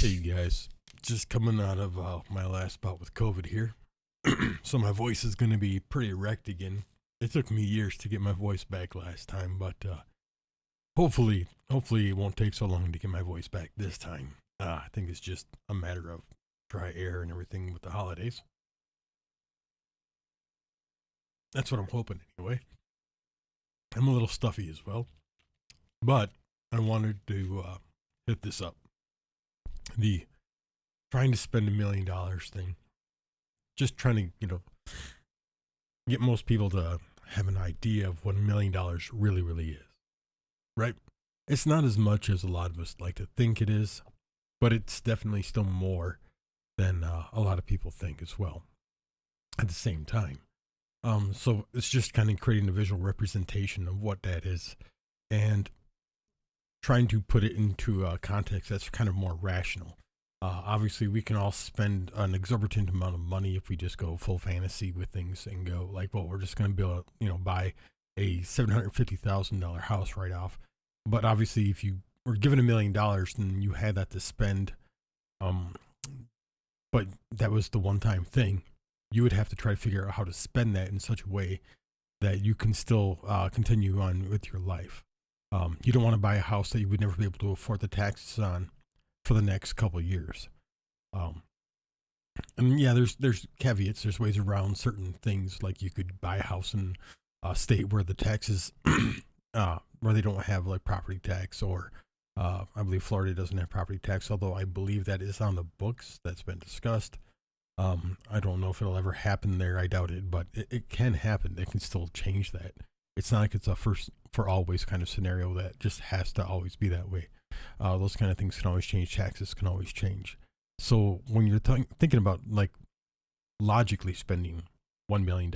Hey guys, just coming out of my last bout with COVID here, so my voice is going to be pretty wrecked again. It took me years to get my voice back last time, but hopefully it won't take so long to get my voice back this time. I think it's just a matter of dry air and everything with the holidays. That's what I'm hoping anyway. I'm a little stuffy as well, but I wanted to hit this up. The trying to spend $1 million thing. Just trying to, get most people to have an idea of what $1 million really is, right? It's not as much as a lot of us like to think it is, but it's definitely still more than a lot of people think as well at the same time. So it's just kind of creating a visual representation of what that is and trying to put it into a context that's kind of more rational. Obviously, we can all spend an exorbitant amount of money if we just go full fantasy with things and go like, well, we're just going to build, buy a $750,000 house right off. But obviously, if you were given $1 million, then you had that to spend. But that was the one-time thing. You would have to try to figure out how to spend that in such a way that you can still continue on with your life. You don't want to buy a house that you would never be able to afford the taxes on for the next couple of years. And yeah, there's caveats. There's ways around certain things. Like you could buy a house in a state where the taxes, where they don't have like property tax, or I believe Florida doesn't have property tax, although I believe that is on the books. That's been discussed. I don't know if it'll ever happen there. I doubt it, but it can happen. They can still change that. It's not like it's a first for always kind of scenario that just has to always be that way. Those kind of things can always change. Taxes can always change. So when you're thinking about like logically spending $1 million,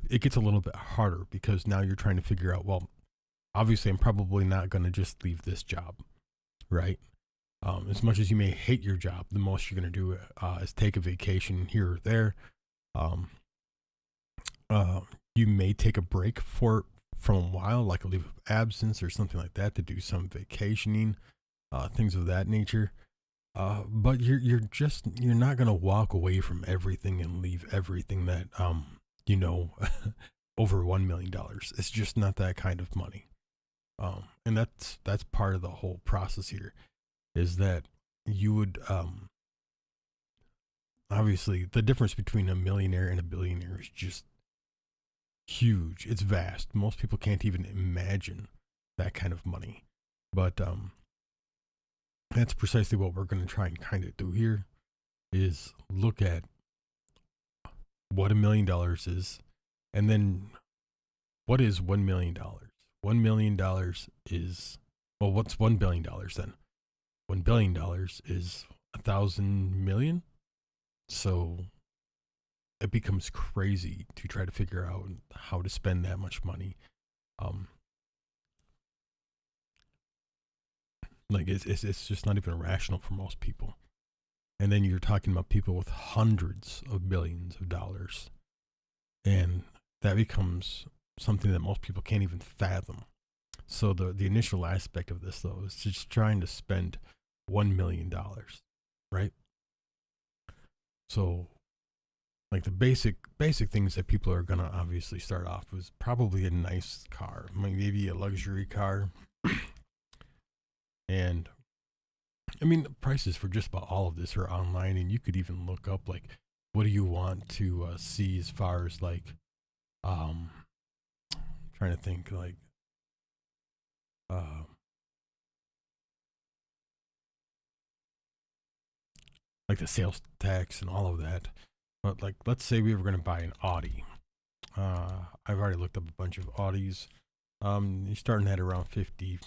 it gets a little bit harder because now you're trying to figure out, well, obviously I'm probably not going to just leave this job, right? As much as you may hate your job, the most you're going to do is take a vacation here or there. You may take a break from a while, like a leave of absence or something like that, to do some vacationing, things of that nature. But you're not gonna walk away from everything and leave everything that over $1 million. It's just not that kind of money. And that's part of the whole process here, is that you would obviously the difference between a millionaire and a billionaire is just huge. It's vast. Most people can't even imagine that kind of money. But that's precisely what we're going to try and kind of do here, is look at what $1 million is, and then what is $1 million? $1 million is, well, what's $1 billion then? $1 billion is 1,000 million. So it becomes crazy to try to figure out how to spend that much money. Like it's just not even rational for most people. And then you're talking about people with hundreds of billions of dollars, and that becomes something that most people can't even fathom. So the initial aspect of this, though, is just trying to spend $1 million, right? So like the basic things that people are gonna obviously start off with probably a nice car, maybe a luxury car. And I mean, the prices for just about all of this are online, and you could even look up like, what do you want to see as far as like, trying to think like, like the sales tax and all of that. But like, let's say we were going to buy an Audi. I've already looked up a bunch of Audis. You're starting at around 50,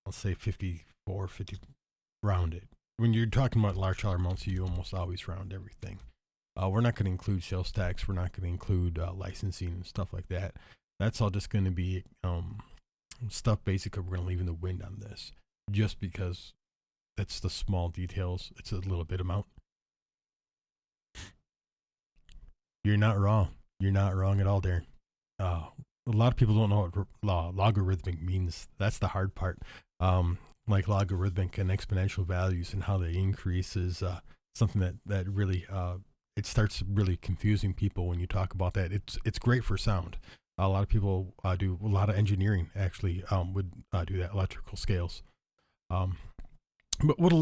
let's say 54, 50, round it. When you're talking about large dollar amounts, you almost always round everything. We're not going to include sales tax. We're not going to include licensing and stuff like that. That's all just going to be stuff basically we're going to leave in the wind on this, just because that's the small details. It's a little bit amount. You're not wrong. You're not wrong at all, Darren. A lot of people don't know what logarithmic means. That's the hard part. like logarithmic and exponential values and how they increase is something that really it starts really confusing people when you talk about that. It's great for sound. A lot of people do a lot of engineering actually would do that, electrical scales. Um, but what a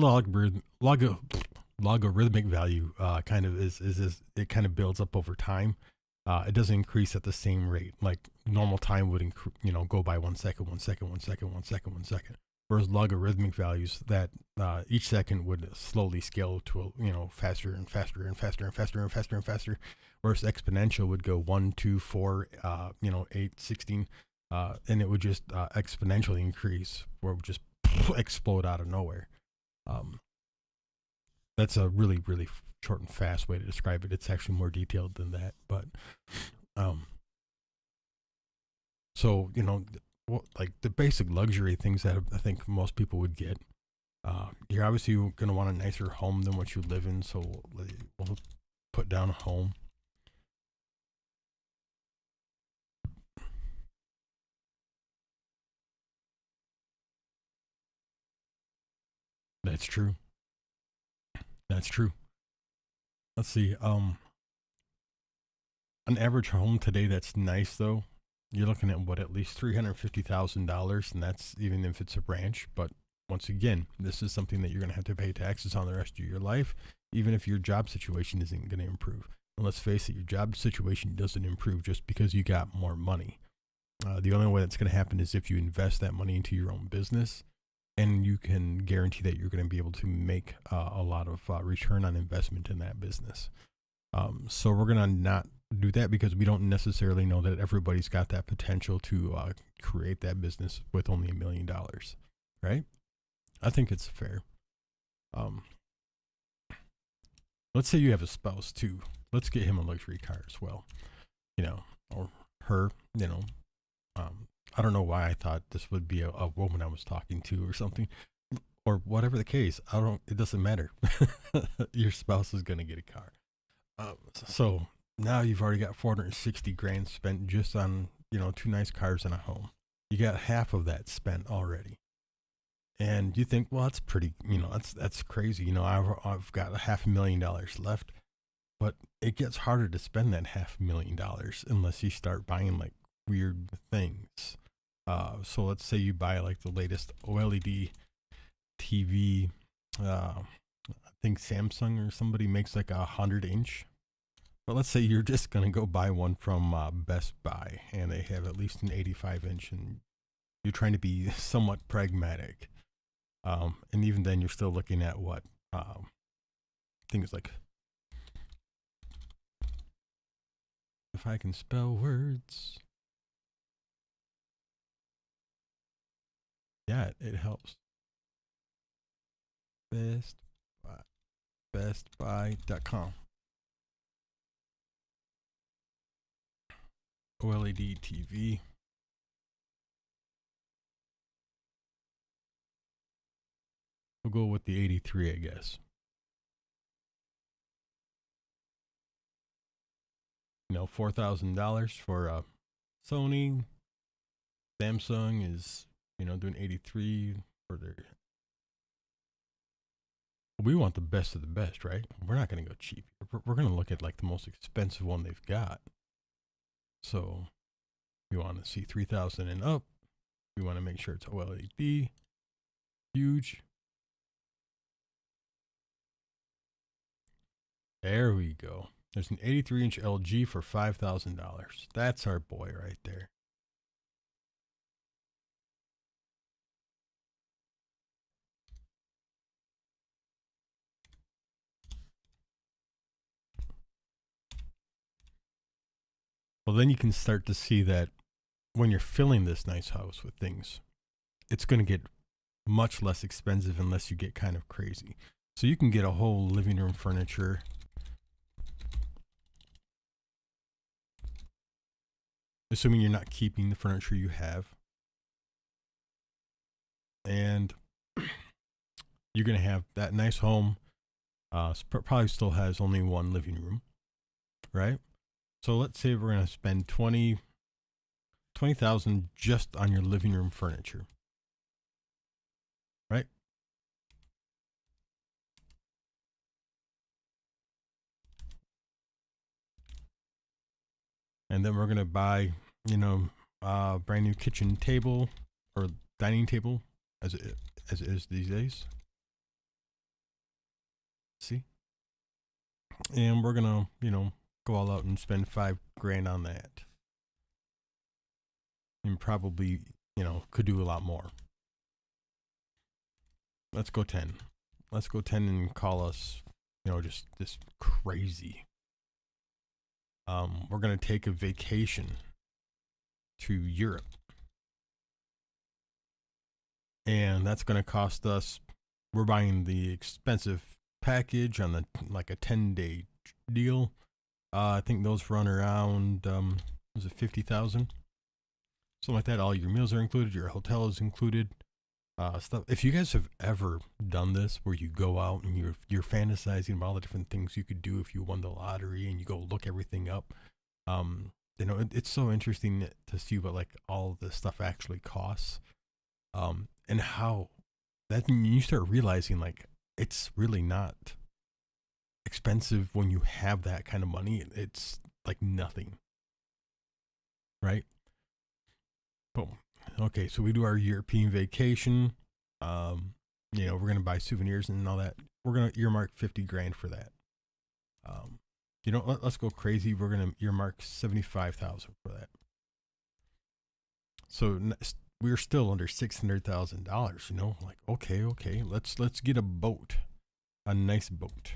logarithmic value kind of is it kind of builds up over time. It doesn't increase at the same rate. Like normal time would go by 1 second, 1 second, 1 second, 1 second, 1 second. Whereas logarithmic values that each second would slowly scale to faster and faster and faster and faster and faster and faster. Whereas exponential would go 1, 2, 4, 8, 16, and it would just exponentially increase, or it would just explode out of nowhere. That's a really, really short and fast way to describe it. It's actually more detailed than that, but so like the basic luxury things that I think most people would get. You're obviously going to want a nicer home than what you live in, so we'll put down a home. That's true. That's true. Let's see. An average home today that's nice though, you're looking at what, at least $350,000, and that's even if it's a ranch. But once again, this is something that you're going to have to pay taxes on the rest of your life, even if your job situation isn't going to improve. And let's face it, your job situation doesn't improve just because you got more money. The only way that's going to happen is if you invest that money into your own business, and you can guarantee that you're going to be able to make a lot of return on investment in that business. So we're going to not do that because we don't necessarily know that everybody's got that potential to create that business with only $1 million, right? I think it's fair. Let's say you have a spouse too. Let's get him a luxury car as well, or her, I don't know why I thought this would be a woman I was talking to or something, or whatever the case. It doesn't matter. Your spouse is going to get a car. So now you've already got 460 grand spent just on, 2 nice cars and a home. You got half of that spent already. And you think, well, that's pretty, that's crazy. I've got $500,000 left, but it gets harder to spend that $500,000 unless you start buying like weird things. So let's say you buy like the latest OLED TV. I think Samsung or somebody makes like 100-inch. But let's say you're just going to go buy one from Best Buy, and they have at least an 85-inch, and you're trying to be somewhat pragmatic. And even then, you're still looking at what? Things like, if I can spell words. Yeah, it helps. bestbuy.com. OLED TV. We'll go with the 83, I guess. $4,000 for Sony. Samsung is, doing 83 for their. We want the best of the best, right? We're not going to go cheap. We're going to look at like the most expensive one they've got. So we want to see 3,000 and up. We want to make sure it's OLED. Huge. There we go. There's an 83-inch LG for $5,000. That's our boy right there. Well, then you can start to see that when you're filling this nice house with things, it's going to get much less expensive unless you get kind of crazy. So you can get a whole living room furniture. Assuming you're not keeping the furniture you have. And you're going to have that nice home. Probably still has only one living room, right? So let's say we're going to spend $20,000 just on your living room furniture, right? and then we're gonna buy, brand new kitchen table or dining table, as it is these days. See, and we're gonna, go all out and spend $5,000 on that, and probably, could do a lot more. Let's go 10. Let's go 10 and call us, just this crazy. We're gonna take a vacation to Europe, and that's gonna cost us. We're buying the expensive package on the like a 10-day deal. I think those run around was it 50,000, something like that. All your meals are included, your hotel is included. Stuff. If you guys have ever done this, where you go out and you're fantasizing about all the different things you could do if you won the lottery, and you go look everything up, it's so interesting to see what like all this stuff actually costs, and how that you start realizing like it's really not expensive when you have that kind of money. It's like nothing, right? Boom. Okay, so we do our European vacation. We're gonna buy souvenirs and all that. We're gonna earmark $50,000 for that. Let's go crazy. We're gonna earmark 75,000 for that. So we're still under $600,000. Like okay, let's get a boat, a nice boat.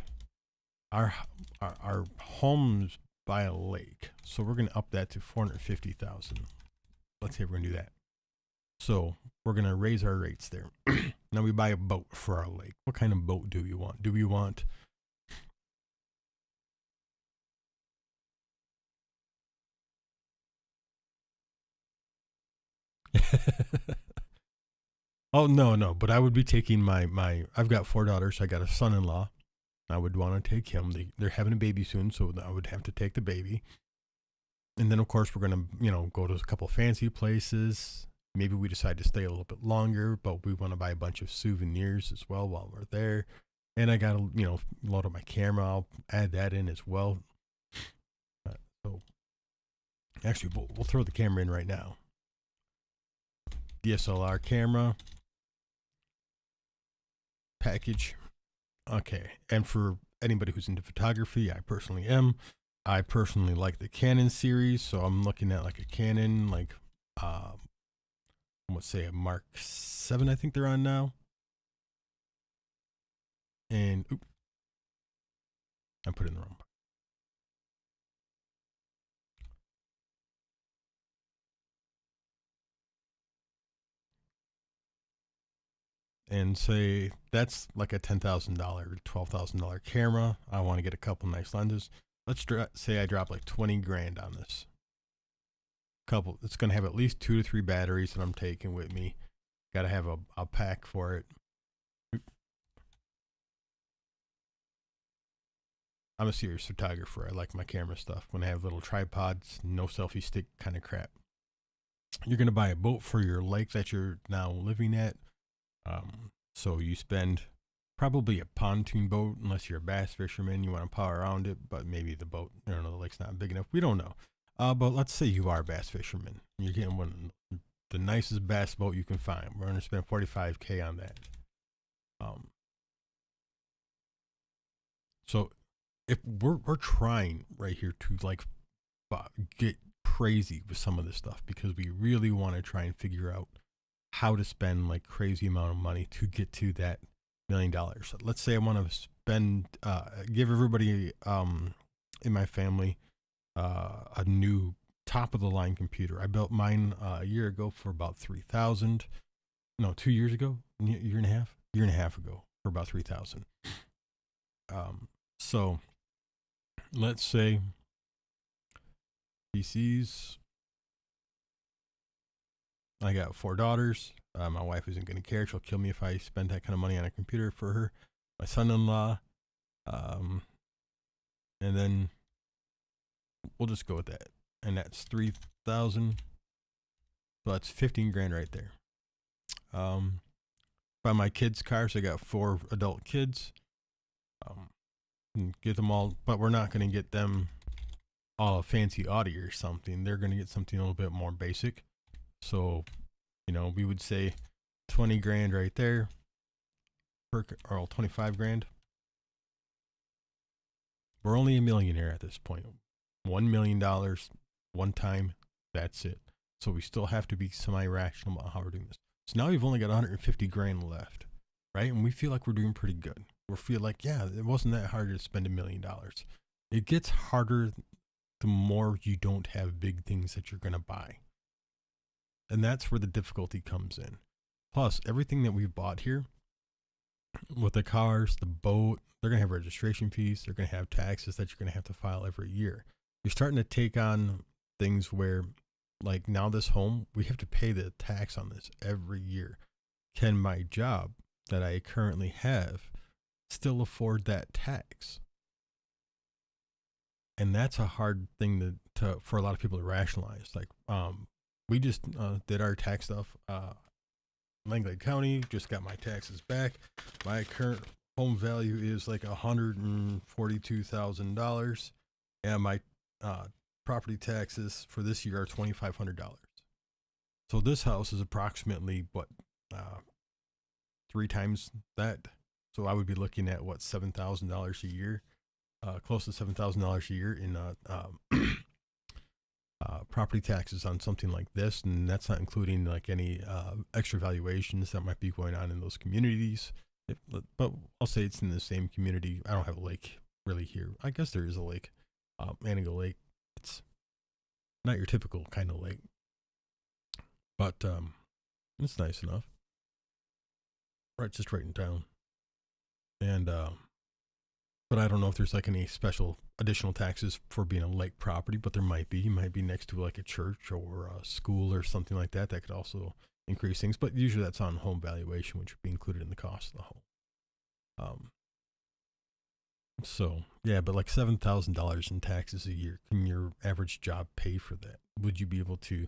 Our home's by a lake, so we're gonna up that to 450,000. Let's say we're gonna do that. So we're gonna raise our rates there. Now we buy a boat for our lake. What kind of boat do we want? Do we want Oh no, but I would be taking my I've got 4 daughters, I got a son-in-law. I would want to take him. They're having a baby soon, so I would have to take the baby. And then of course we're gonna, go to a couple fancy places. Maybe we decide to stay a little bit longer, but we want to buy a bunch of souvenirs as well while we're there. And I got to, load up my camera. I'll add that in as well. So actually, we'll throw the camera in right now. DSLR camera package. Okay. And for anybody who's into photography, I personally am. I personally like the Canon series, so I'm looking at like a Canon, like let's say a Mark 7, I think they're on now. And I put it in the wrong. And say that's like a $10,000, $12,000 camera. I want to get a couple nice lenses. Let's say I drop like 20,000 on this. It's going to have at least 2 to 3 batteries that I'm taking with me. Got to have a pack for it. I'm a serious photographer. I like my camera stuff. When I have little tripods, no selfie stick kind of crap. You're going to buy a boat for your lake that you're now living at. So you spend probably a pontoon boat, unless you're a bass fisherman, you want to power around it, but maybe the boat, the lake's not big enough. We don't know. But let's say you are a bass fisherman. You're getting the nicest bass boat you can find. We're going to spend $45,000 on that. So if we're trying right here to like get crazy with some of this stuff, because we really want to try and figure out how to spend like crazy amount of money to get to that $1 million. So let's say I want to spend, give everybody in my family a new top of the line computer. I built mine a year ago for about 3,000. No, 2 years ago, year and a half ago for about 3,000. So let's say PCs. I got 4 daughters. My wife isn't going to care. She'll kill me if I spend that kind of money on a computer for her. My son-in-law. And then we'll just go with that. And that's 3,000. So that's 15,000 right there. By my kids' cars, I got 4 adult kids. Get them all, but we're not going to get them a fancy Audi or something. They're going to get something a little bit more basic. So, we would say 20 grand right there, or 25 grand. We're only a millionaire at this point. $1 million one time, that's it. So we still have to be semi-rational about how we're doing this. So now we've only got 150 grand left, right? And we feel like we're doing pretty good. We feel like, yeah, it wasn't that hard to spend $1 million. It gets harder the more you don't have big things that you're going to buy. And that's where the difficulty comes in. Plus, everything that we've bought here, with the cars, the boat, they're going to have registration fees. They're going to have taxes that you're going to have to file every year. You're starting to take on things where, like now this home, we have to pay the tax on this every year. Can my job that I currently have still afford that tax? And that's a hard thing to for a lot of people to rationalize. Like, we just did our tax stuff. Langley County just got my taxes back. My current home value is like $142,000, and my property taxes for this year are $2,500. So this house is approximately what 3 times that. So I would be looking at what $7,000 a year, close to $7,000 a year in property taxes on something like this, and that's not including like any extra valuations that might be going on in those communities. But I'll say it's in the same community. I don't have a lake really here. I guess there is a lake, Manigo Lake. It's not your typical kind of lake, but it's nice enough. Right, just right in town. And but I don't know if there's like any special additional taxes for being a lake property, but there might be. You might be next to like a church or a school or something like that. That could also increase things, but usually that's on home valuation, which would be included in the cost of the home. So yeah, but like $7,000 in taxes a year, can your average job pay for that? Would you be able to?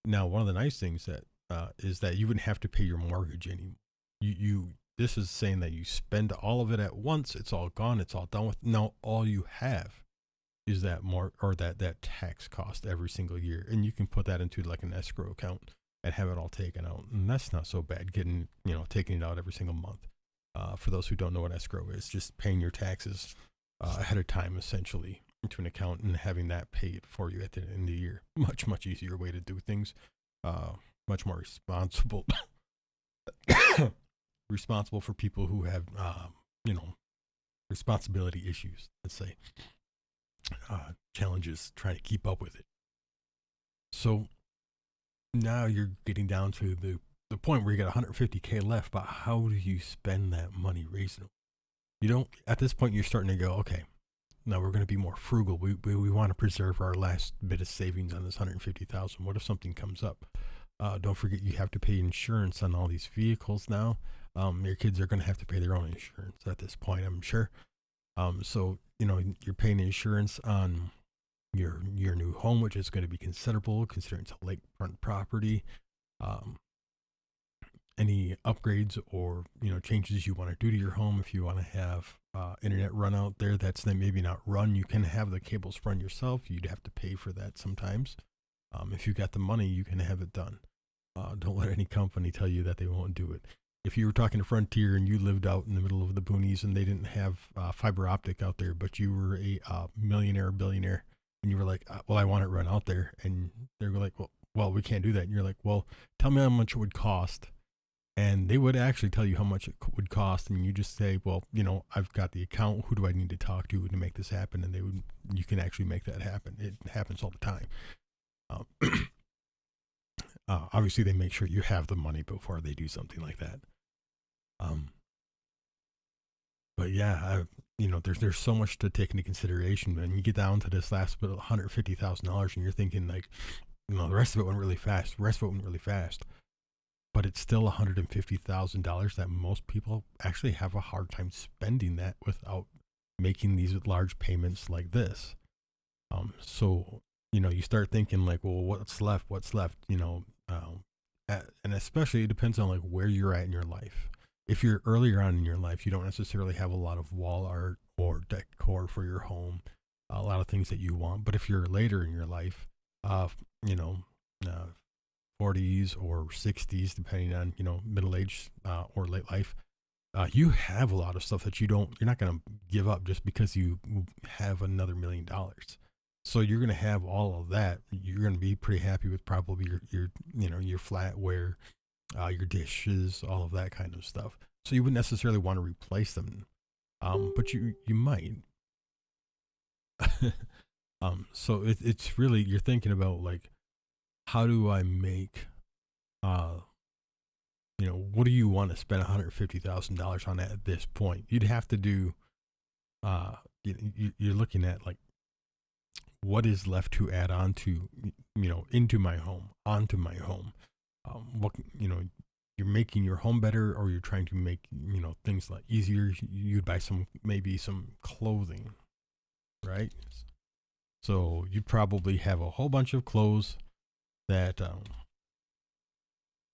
Now, one of the nice things that is that you wouldn't have to pay your mortgage anymore. This is saying that you spend all of it at once. It's all gone. It's all done with. Now all you have is that that tax cost every single year, and you can put that into like an escrow account and have it all taken out. And that's not so bad. Taking it out every single month. For those who don't know what escrow is, just paying your taxes ahead of time, essentially, into an account and having that paid for you at the end of the year. Much, much easier way to do things. Much more responsible. Responsible for people who have, responsibility issues, let's say, challenges trying to keep up with it. So now you're getting down to the point where you got 150K left, but how do you spend that money reasonably? You don't, at this point, you're starting to go, okay, now we're going to be more frugal. We want to preserve our last bit of savings on this 150,000. What if something comes up? Don't forget you have to pay insurance on all these vehicles now. Your kids are going to have to pay their own insurance at this point, I'm sure. So, you're paying insurance on your new home, which is going to be considerable considering it's a lakefront property. Any upgrades or, changes you want to do to your home, if you want to have internet run out there, that's then maybe not run. You can have the cables run yourself. You'd have to pay for that sometimes. If you got the money, you can have it done. Don't let any company tell you that they won't do it. If you were talking to Frontier and you lived out in the middle of the boonies and they didn't have fiber optic out there, but you were a millionaire or billionaire, and you were like, well, I want it run out there. And they were like, well, we can't do that. And you're like, well, tell me how much it would cost. And they would actually tell you how much it would cost. And you just say, well, I've got the account. Who do I need to talk to make this happen? And you can actually make that happen. It happens all the time. Obviously, they make sure you have the money before they do something like that. But yeah, there's so much to take into consideration. And you get down to this last bit of $150,000, and you're thinking like, the rest of it went really fast. But it's still $150,000 that most people actually have a hard time spending that without making these large payments like this. So you start thinking like, well, what's left? And especially it depends on like where you're at in your life. If you're earlier on in your life, you don't necessarily have a lot of wall art or decor for your home. a lot of things that you want. But if you're later in your life, uh, you know, uh, 40s or 60s, depending on, middle age or late life, you have a lot of stuff that you're not going to give up just because you have another $1 million. So you're going to have all of that. You're going to be pretty happy with probably your flatware, your dishes, all of that kind of stuff. So you wouldn't necessarily want to replace them, but you might. So it's really, you're thinking about like, how do I make, uh, what do you want to spend $150,000 on at this point? You'd have to do, you're looking at like, what is left to add on to, into my home, onto my home. What, you're making your home better, or you're trying to make, things like easier. You'd buy maybe some clothing, right? So you'd probably have a whole bunch of clothes that,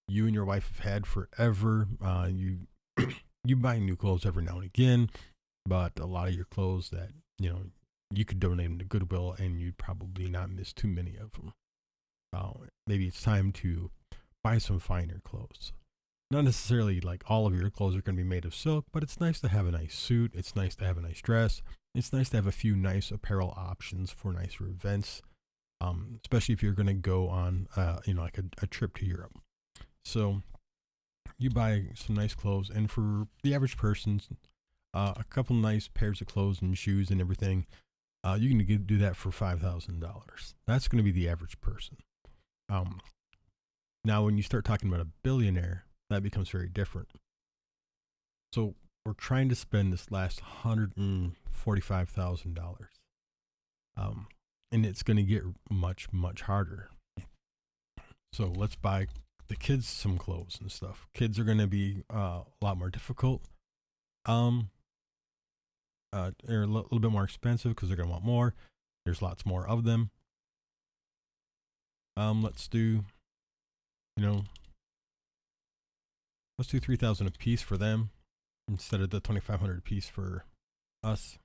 you and your wife have had forever. You you buy new clothes every now and again, but a lot of your clothes that you could donate them to Goodwill, and you'd probably not miss too many of them. Maybe it's time to buy some finer clothes. Not necessarily like all of your clothes are going to be made of silk, but it's nice to have a nice suit. It's nice to have a nice dress. It's nice to have a few nice apparel options for nicer events, especially if you're going to go on, like a trip to Europe. So you buy some nice clothes, and for the average person, a couple nice pairs of clothes and shoes and everything, you can do that for $5,000. That's going to be the average person. Now, when you start talking about a billionaire, that becomes very different. So we're trying to spend this last $145,000, and it's going to get much, much harder. So let's buy the kids some clothes and stuff. Kids are going to be a lot more difficult. They're a little bit more expensive because they're going to want more. There's lots more of them. Let's do, let's do 3,000 a piece for them instead of the 2,500 a piece for us.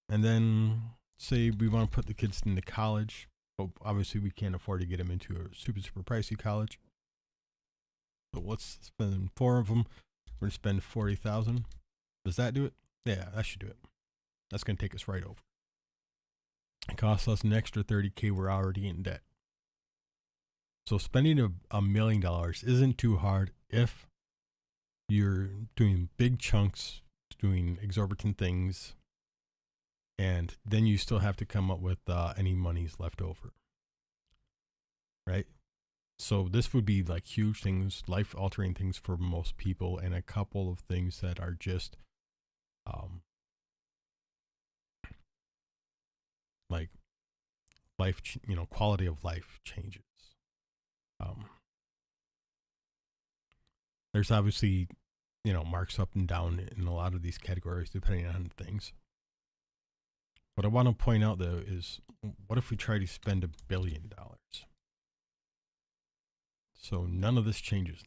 And then say we want to put the kids into college, but obviously we can't afford to get them into a super pricey college. So let's spend 4 of them. We're gonna spend 40,000. Does that do it? Yeah, that should do it. That's gonna take us right over. It costs us an extra 30K. We're already in debt. So spending $1 million isn't too hard if you're doing big chunks, doing exorbitant things, and then you still have to come up with any monies left over, right? So this would be like huge things, life-altering things for most people, and a couple of things that are just like life, quality of life changes. There's obviously, marks up and down in a lot of these categories depending on things. What I want to point out though is, what if we try to spend $1 billion? So none of this changes.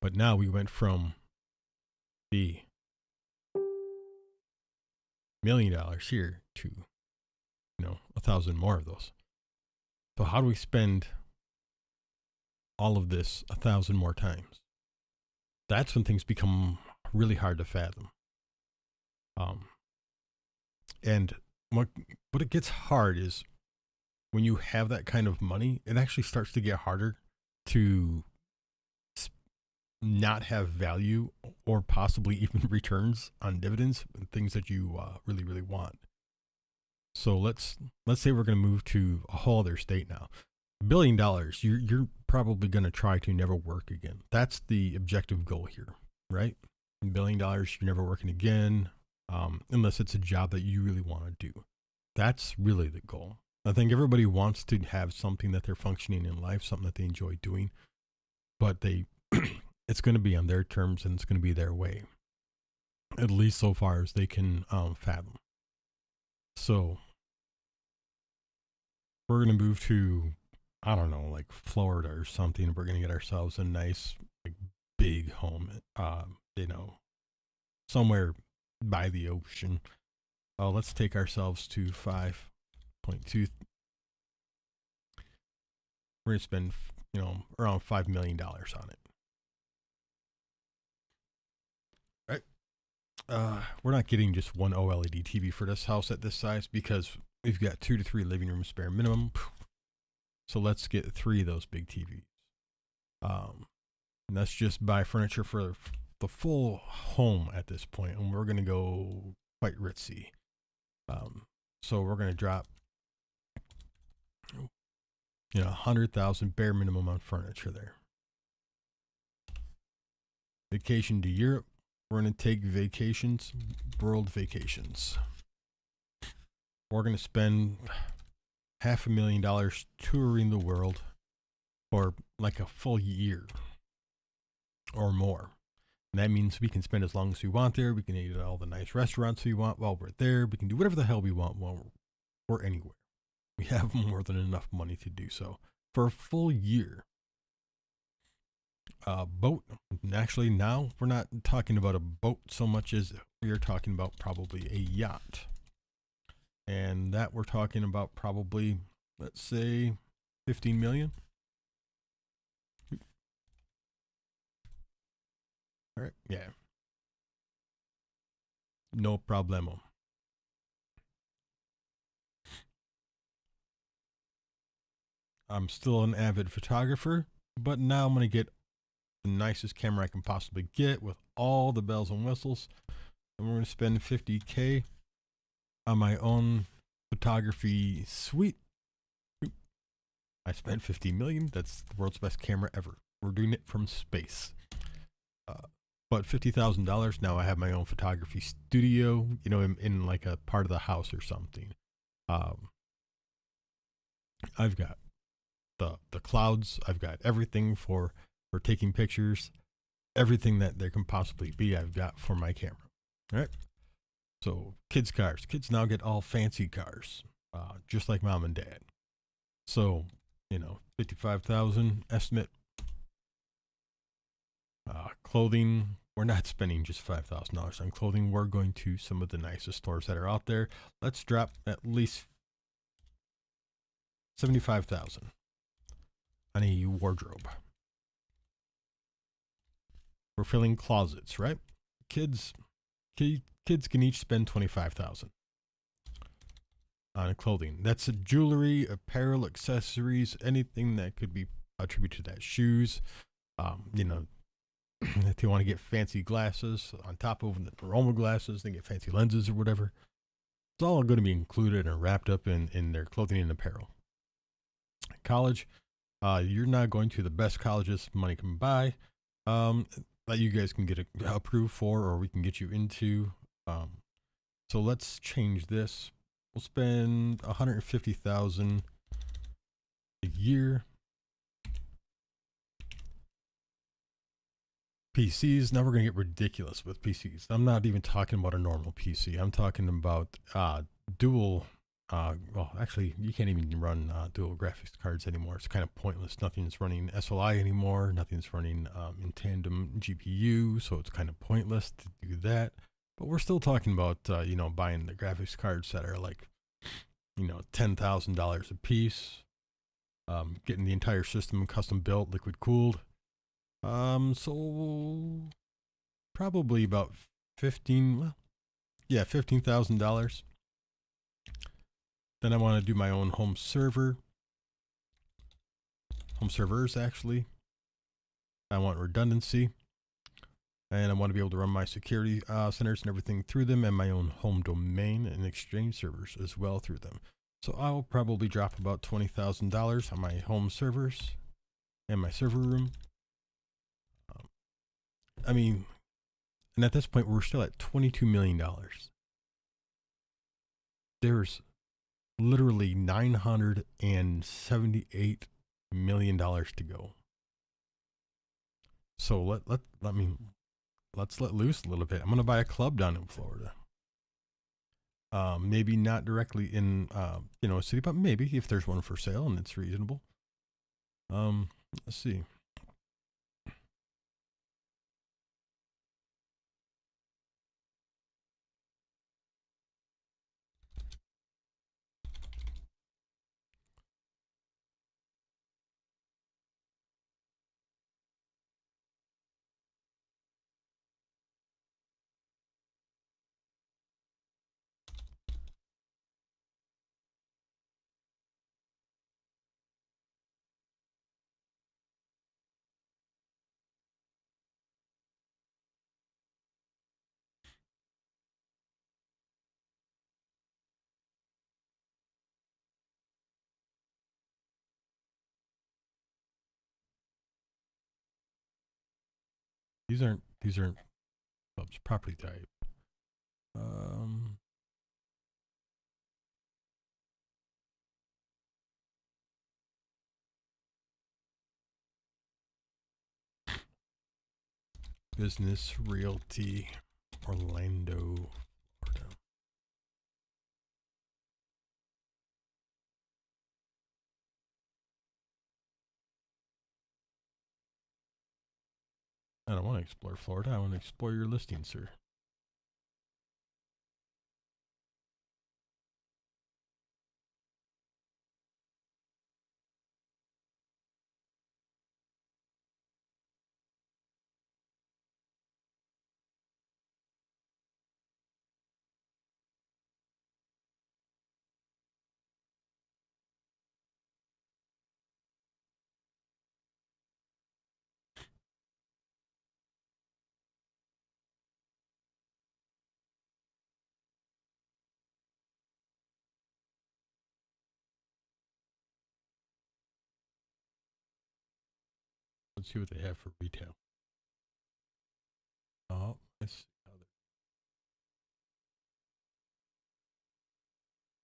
But now we went from the $1 million here to, 1,000 more of those. So how do we spend all of this 1,000 more times? That's when things become really hard to fathom. And what it gets hard is when you have that kind of money, it actually starts to get harder to not have value or possibly even returns on dividends and things that you really, really want. So let's say we're going to move to a whole other state now. $1 billion, you're probably going to try to never work again. That's the objective goal here, right? $1 billion, you're never working again, unless it's a job that you really want to do. That's really the goal. I think everybody wants to have something that they're functioning in life, something that they enjoy doing, but it's going to be on their terms and it's going to be their way, at least so far as they can fathom. So we're going to move to, I don't know, like Florida or something. We're going to get ourselves a nice, like, big home, somewhere by the ocean. Let's take ourselves to 5.2. We're gonna spend, around $5 million on it. We're not getting just one OLED TV for this house at this size because we've got 2 to 3 living rooms spare minimum. So let's get 3 of those big TVs. And that's just buy furniture for the full home at this point, and we're gonna go quite ritzy. So we're gonna drop, 100,000 bare minimum on furniture there. Vacation to Europe. We're going to take vacations, world vacations. We're going to spend $500,000 touring the world for like a full year or more. And that means we can spend as long as we want there. We can eat at all the nice restaurants we want while we're there. We can do whatever the hell we want while we're anywhere. We have more than enough money to do so for a full year. Boat. Actually, now we're not talking about a boat so much as we are talking about probably a yacht. And that we're talking about probably, let's say, 15 million. All right. Yeah. No problemo. I'm still an avid photographer, but now I'm going to get the nicest camera I can possibly get with all the bells and whistles. And we're going to spend $50K on my own photography suite. I spent $50 million. That's the world's best camera ever. We're doing it from space. But $50,000 now I have my own photography studio, in like a part of the house or something. I've got the clouds. I've got everything for taking pictures. Everything that there can possibly be, I've got for my camera. All right. So kids' cars. Kids now get all fancy cars, just like mom and dad. So, 55,000 estimate. Clothing. We're not spending just $5,000 on clothing. We're going to some of the nicest stores that are out there. Let's drop at least 75,000 on a wardrobe. We're filling closets, right? Kids can each spend 25,000 on clothing. That's jewelry, apparel, accessories, anything that could be attributed to that. Shoes, if they want to get fancy glasses on top of the normal glasses, they get fancy lenses or whatever. It's all going to be included and wrapped up in their clothing and apparel. College, you're not going to the best colleges money can buy. That you guys can get approved for, or we can get you into. So let's change this. We'll spend 150,000 a year. PCs. Now we're gonna get ridiculous with PCs. I'm not even talking about a normal PC. I'm talking about dual. Well, actually, you can't even run dual graphics cards anymore. It's kind of pointless. Nothing's running SLI anymore. Nothing's running in tandem GPU, so it's kind of pointless to do that. But we're still talking about, buying the graphics cards that are like, $10,000 a piece. Getting the entire system custom built, liquid cooled. So probably about $15,000. Then I want to do my own home servers actually. I want redundancy, and I want to be able to run my security centers and everything through them, and my own home domain and exchange servers as well through them. So I'll probably drop about $20,000 on my home servers and my server room. And at this point, we're still at $22 million. There's literally $978 million to go. So let's let loose a little bit. I'm gonna buy a club down in Florida. Maybe not directly in a city, but maybe if there's one for sale and it's reasonable. Let's see. These aren't clubs. Property type. Business Realty, Orlando, Florida. I don't want to explore Florida. I want to explore your listing, sir. Let's see what they have for retail. Oh, let's see how they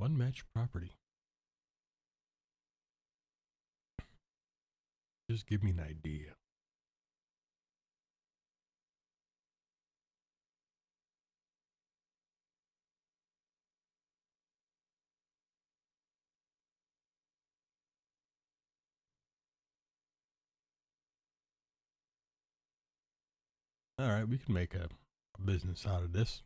one match property. Just give me an idea. All right, we can make a business out of this.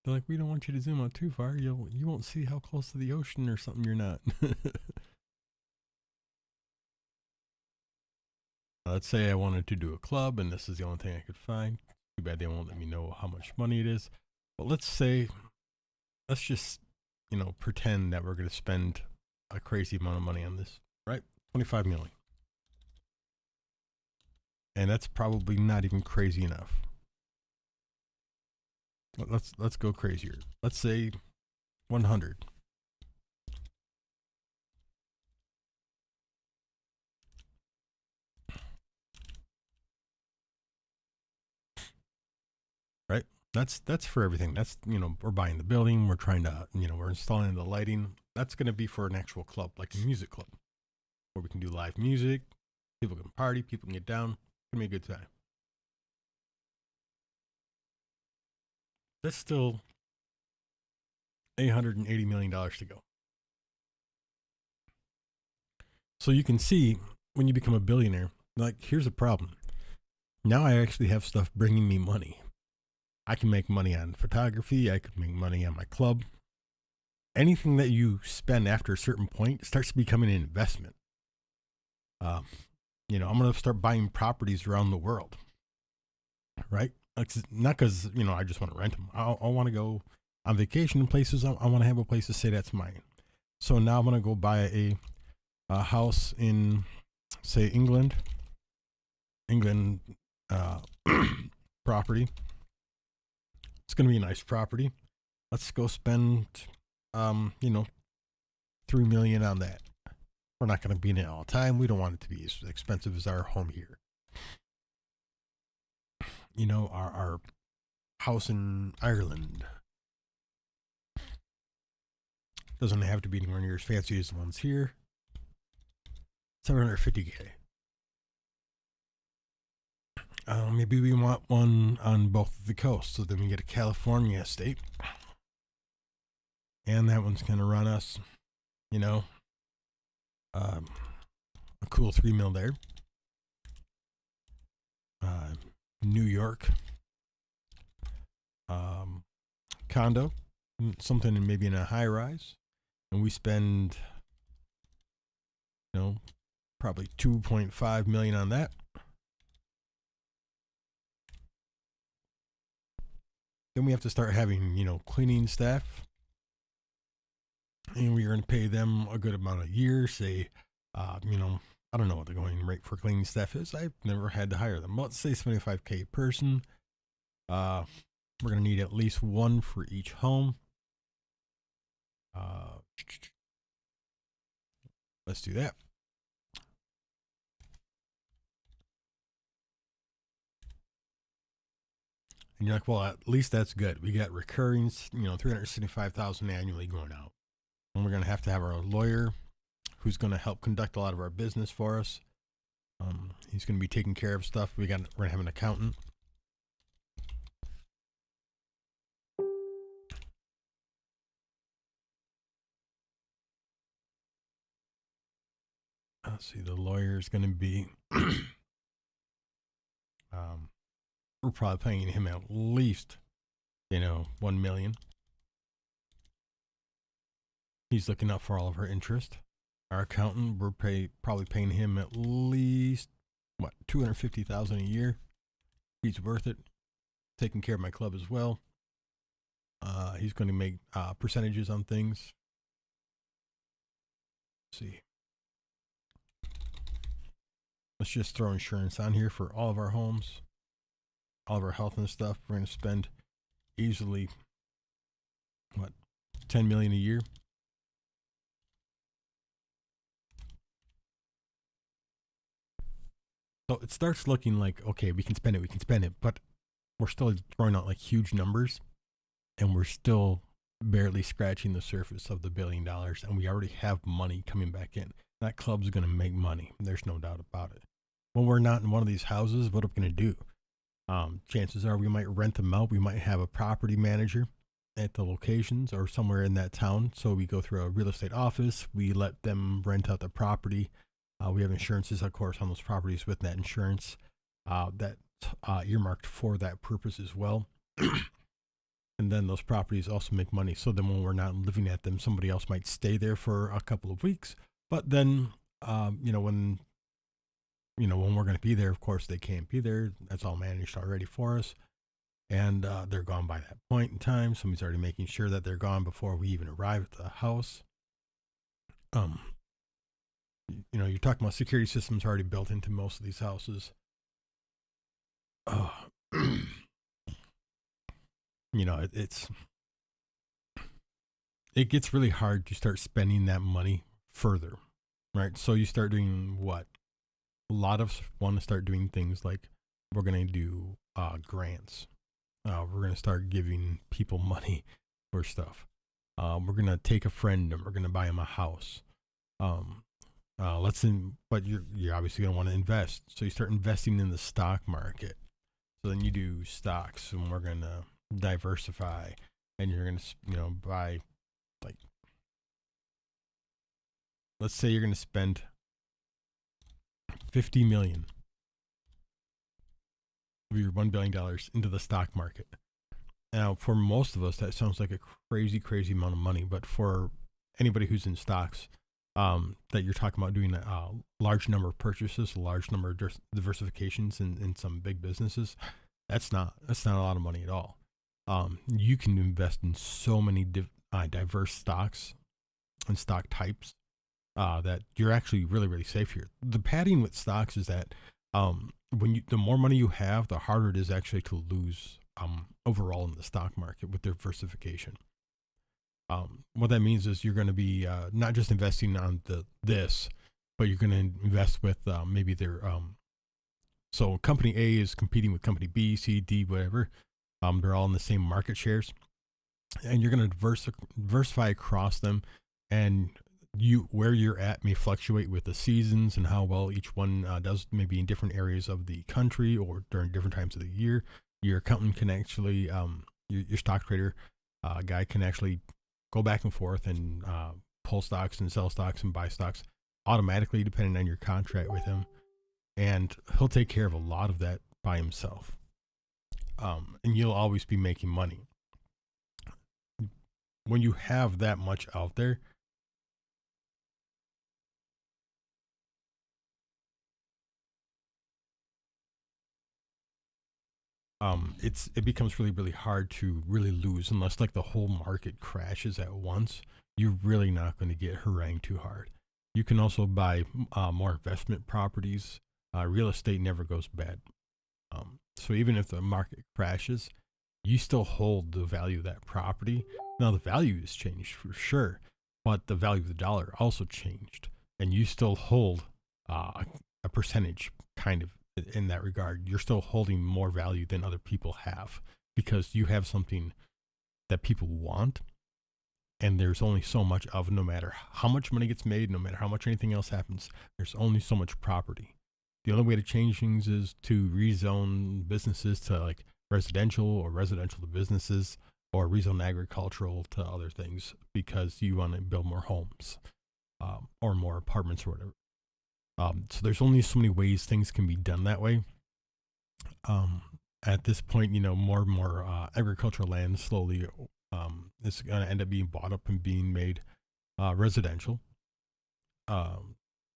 They're like, we don't want you to zoom out too far. You won't see how close to the ocean or something you're not. Let's say I wanted to do a club and this is the only thing I could find. Too bad they won't let me know how much money it is. But let's just, pretend that we're going to spend a crazy amount of money on this, right? 25 million. And that's probably not even crazy enough. Let's go crazier. Let's say 100. Right? That's for everything. That's, we're buying the building, we're trying to, we're installing the lighting. That's going to be for an actual club, like a music club, where we can do live music, people can party, people can get down. It's going to be a good time. That's still $880 million to go. So you can see when you become a billionaire, like, here's the problem. Now I actually have stuff bringing me money. I can make money on photography. I could make money on my club. Anything that you spend after a certain point starts becoming an investment. I'm going to start buying properties around the world, right? Not because, I just want to rent them. I want to go on vacation in places. I want to have a place to say that's mine. So now I'm going to go buy a house in, say, England property. It's going to be a nice property. Let's go spend, $3 million on that. We're not going to be in it all the time. We don't want it to be as expensive as our home here. Our house in Ireland doesn't have to be anywhere near as fancy as the ones here. $750K. Maybe we want one on both of the coasts, so then we get a California estate, and that one's gonna run us, a cool $3 million there. New York, condo, something maybe in a high rise, and we spend, probably $2.5 million on that. Then we have to start having, cleaning staff, and we're going to pay them a good amount a year. Say, I don't know what the going rate for cleaning staff is. I've never had to hire them. Let's say 75K a person. Uh, we're going to need at least one for each home. Uh, let's do that. And you're like, well, at least that's good. We got recurring, 365,000 annually going out. And we're going to have our lawyer who's going to help conduct a lot of our business for us. He's going to be taking care of stuff. We're going to have an accountant. Let's see, the lawyer is going to be, we're probably paying him at least, 1 million. He's looking out for all of our interest. Our accountant, we're probably paying him at least, 250,000 a year. He's worth it. Taking care of my club as well. He's going to make percentages on things. Let's see. Let's just throw insurance on here for all of our homes, all of our health and stuff. We're going to spend easily, 10 million a year. So it starts looking like, okay, we can spend it, but we're still throwing out like huge numbers, and we're still barely scratching the surface of the $1 billion, and we already have money coming back in. That club's going to make money. There's no doubt about it. When we're not in one of these houses, what are we going to do? Chances are we might rent them out. We might have a property manager at the locations or somewhere in that town. So we go through a real estate office. We let them rent out the property. We have insurances, of course, on those properties with that insurance that's earmarked for that purpose as well. And then those properties also make money. So then when we're not living at them, somebody else might stay there for a couple of weeks. But then, when we're going to be there, of course, they can't be there. That's all managed already for us. And they're gone by that point in time. Somebody's already making sure that they're gone before we even arrive at the house. You're talking about security systems already built into most of these houses. It gets really hard to start spending that money further, right? So you start doing what? A lot of us want to start doing things like we're going to do grants. We're going to start giving people money for stuff. We're going to take a friend and we're going to buy him a house. But you're obviously going to want to invest. So you start investing in the stock market. So then you do stocks, and we're going to diversify, and you're going to, buy, like, let's say you're going to spend 50 million of your $1 billion into the stock market. Now, for most of us, that sounds like a crazy, crazy amount of money. But for anybody who's in stocks, that you're talking about doing a large number of purchases, a large number of diversifications in some big businesses, that's not a lot of money at all. You can invest in so many diverse stocks and stock types that you're actually really, really safe here. The padding with stocks is that the more money you have, the harder it is actually to lose overall in the stock market with diversification. What that means is you're going to be not just investing on this, but you're going to invest with maybe their so company A is competing with company B, C, D, whatever. They're all in the same market shares, and you're going to diversify across them. And where you're at may fluctuate with the seasons and how well each one does, maybe in different areas of the country or during different times of the year. Your accountant can actually, your stock trader guy can actually go back and forth and pull stocks and sell stocks and buy stocks automatically depending on your contract with him. And he'll take care of a lot of that by himself. And you'll always be making money. When you have that much out there, it becomes really really hard to really lose unless like the whole market crashes at once. You're really not going to get harangued too hard. You can also buy more investment properties. Real estate never goes bad. So even if the market crashes, you still hold the value of that property. Now the value has changed for sure, but the value of the dollar also changed, and you still hold a percentage kind of in that regard. You're still holding more value than other people have because you have something that people want, and there's only so much of. No matter how much money gets made, no matter how much anything else happens, there's only so much property. The only way to change things is to rezone businesses to like residential or residential to businesses or rezone agricultural to other things because you want to build more homes or more apartments or whatever. So there's only so many ways things can be done that way. At this point, more and more agricultural land slowly is going to end up being bought up and being made residential.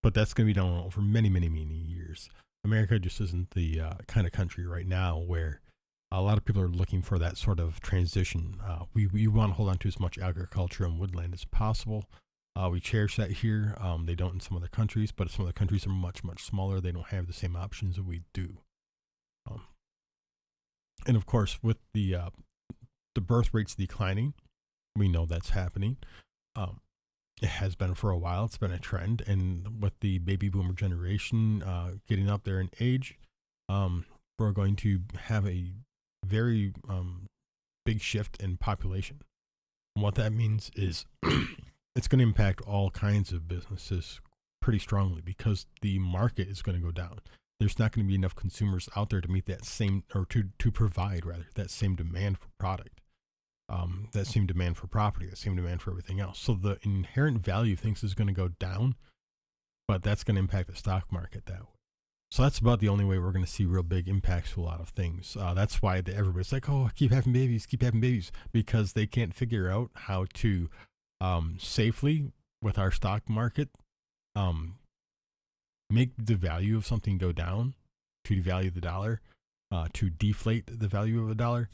But that's going to be done over many, many, many years. America just isn't the kind of country right now where a lot of people are looking for that sort of transition. We want to hold on to as much agriculture and woodland as possible. We cherish that here. They don't in some other countries, but some other countries are much, much smaller. They don't have the same options that we do. And of course, with the birth rates declining, we know that's happening. It has been for a while. It's been a trend, and with the baby boomer generation getting up there in age, we're going to have a very big shift in population. And what that means is it's going to impact all kinds of businesses pretty strongly because the market is going to go down. There's not going to be enough consumers out there to meet that same, or to provide rather, that same demand for product, that same demand for property, that same demand for everything else. So the inherent value of things is going to go down, but that's going to impact the stock market that way. So that's about the only way we're going to see real big impacts to a lot of things. That's why everybody's like, oh, keep having babies, because they can't figure out how to safely, with our stock market, make the value of something go down, to devalue the dollar, to deflate the value of a dollar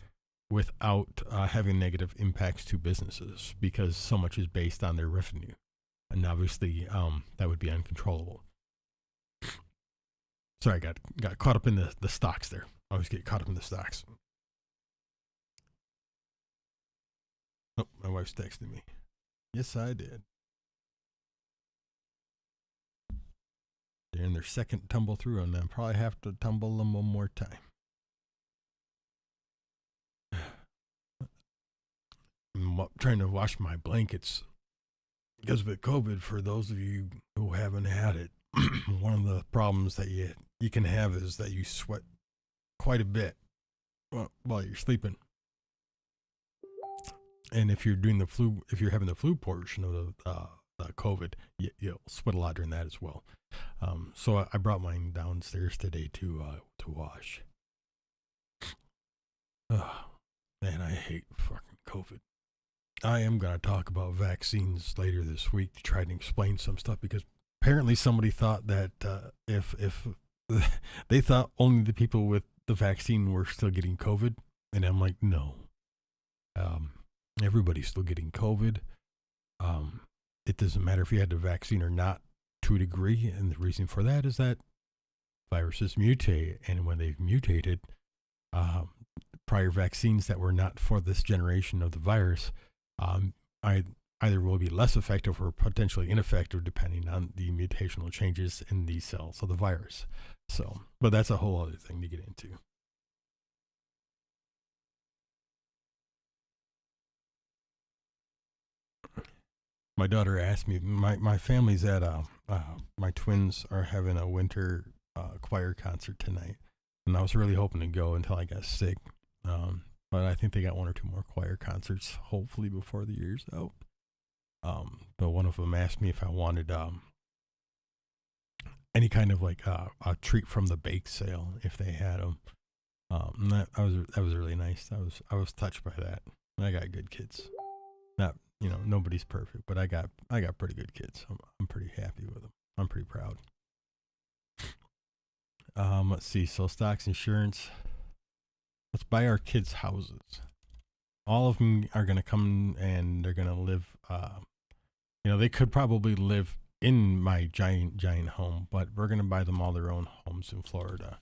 without having negative impacts to businesses, because so much is based on their revenue. And obviously that would be uncontrollable. Sorry, I got caught up in the stocks there. I always get caught up in the stocks. Oh, my wife's texting me. Yes, I did. They're in their second tumble through, and I probably have to tumble them one more time. I'm trying to wash my blankets because of COVID. For those of you who haven't had it, one of the problems that you can have is that you sweat quite a bit while you're sleeping. And if you're doing the flu, if you're having the flu portion of the COVID, you'll sweat a lot during that as well. So I brought mine downstairs today to wash. Man, I hate fucking COVID. I am going to talk about vaccines later this week to try to explain some stuff, because apparently somebody thought that if they thought only the people with the vaccine were still getting COVID, and I'm like, no. Everybody's still getting COVID. It doesn't matter if you had the vaccine or not, to a degree, and the reason for that is that viruses mutate, and when they've mutated, prior vaccines that were not for this generation of the virus, either will be less effective or potentially ineffective depending on the mutational changes in the cells of the virus. So, but that's a whole other thing to get into. My daughter asked me, my family's at my twins are having a winter choir concert tonight, and I was really hoping to go until I got sick. But I think they got one or two more choir concerts, hopefully before the year's out. But one of them asked me if I wanted any kind of like a treat from the bake sale if they had them. And that was really nice. I was touched by that. I got good kids. Not, nobody's perfect, but I got pretty good kids. I'm pretty happy with them. I'm pretty proud. Let's see. So stocks, insurance. let's buy our kids houses. All of them are going to come and they're going to live, they could probably live in my giant home, but we're going to buy them all their own homes in Florida.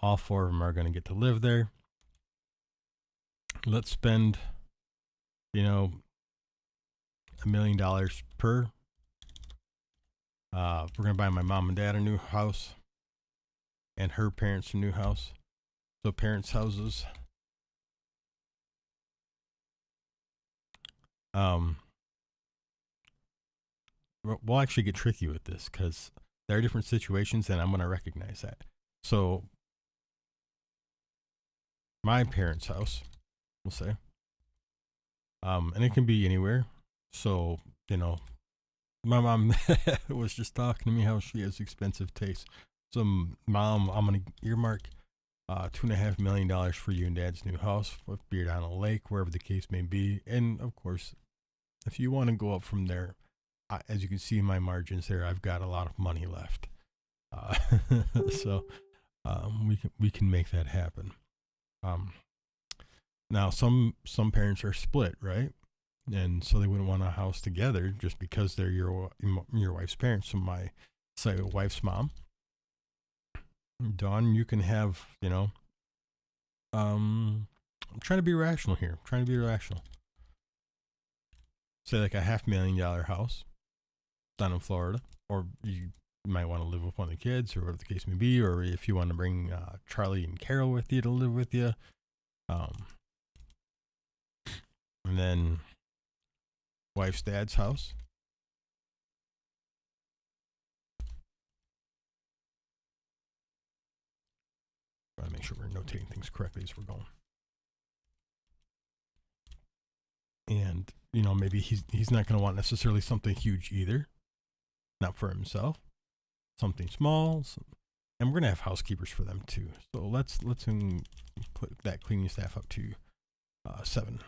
All 4 of them are going to get to live there. Let's spend, $1 million per. We're going to buy my mom and dad a new house and her parents a new house. So parents' houses. We'll actually get tricky with this because there are different situations and I'm going to recognize that. So my parents' house, we'll say, and it can be anywhere. So, my mom was just talking to me how she has expensive taste. So, Mom, I'm going to earmark $2.5 million for you and Dad's new house, be it on a lake, wherever the case may be. And of course, if you want to go up from there, as you can see in my margins there, I've got a lot of money left. So we can make that happen. Now some parents are split, right? And so they wouldn't want a house together just because they're your wife's parents. So my wife's mom, Dawn, you can have, I'm trying to be rational here. Say like a $500,000 house down in Florida, or you might want to live with one of the kids, or whatever the case may be, or if you want to bring Charlie and Carol with you to live with you, and then wife's dad's house. I want to make sure we're notating things correctly as we're going. And maybe he's not going to want necessarily something huge either, not for himself. Something small, and we're gonna have housekeepers for them too. So let's put that cleaning staff up to 7.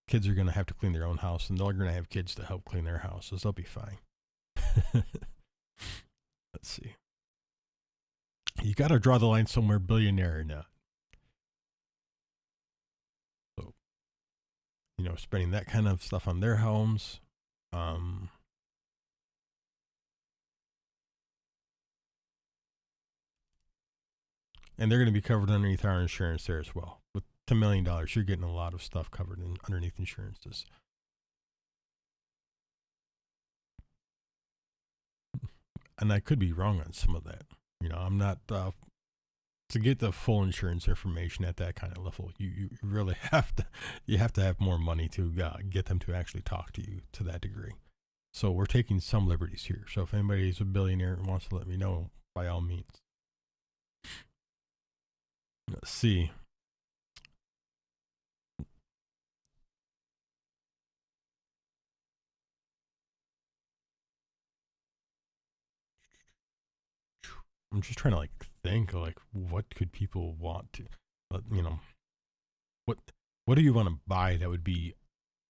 Kids are gonna have to clean their own house, and they're gonna have kids to help clean their houses. They'll be fine. Let's see. You got to draw the line somewhere, billionaire or not. So, spending that kind of stuff on their homes. And they're going to be covered underneath our insurance there as well. With $10 million, you're getting a lot of stuff covered underneath insurances. And I could be wrong on some of that. I'm not to get the full insurance information at that kind of level. You really have to have more money to get them to actually talk to you to that degree. So we're taking some liberties here. So if anybody's a billionaire and wants to let me know, by all means. Let's see. I'm just trying to think what could people want to, what do you want to buy that would be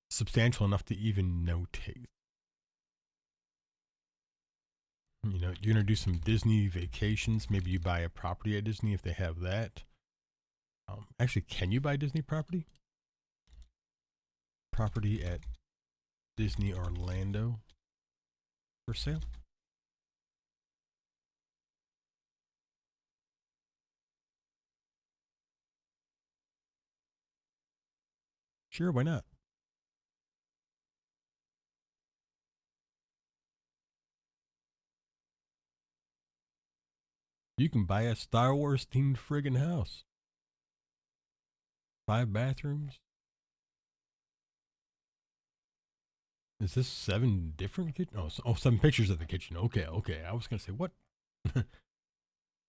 substantial enough to even notate? You're going to do some Disney vacations. Maybe you buy a property at Disney if they have that. Actually, can you buy Disney property? Property at Disney Orlando for sale? Sure, why not? You can buy a Star Wars themed friggin' house. 5 bathrooms. Is this 7 different kitchens? Oh, 7 pictures of the kitchen. Okay. I was going to say, what?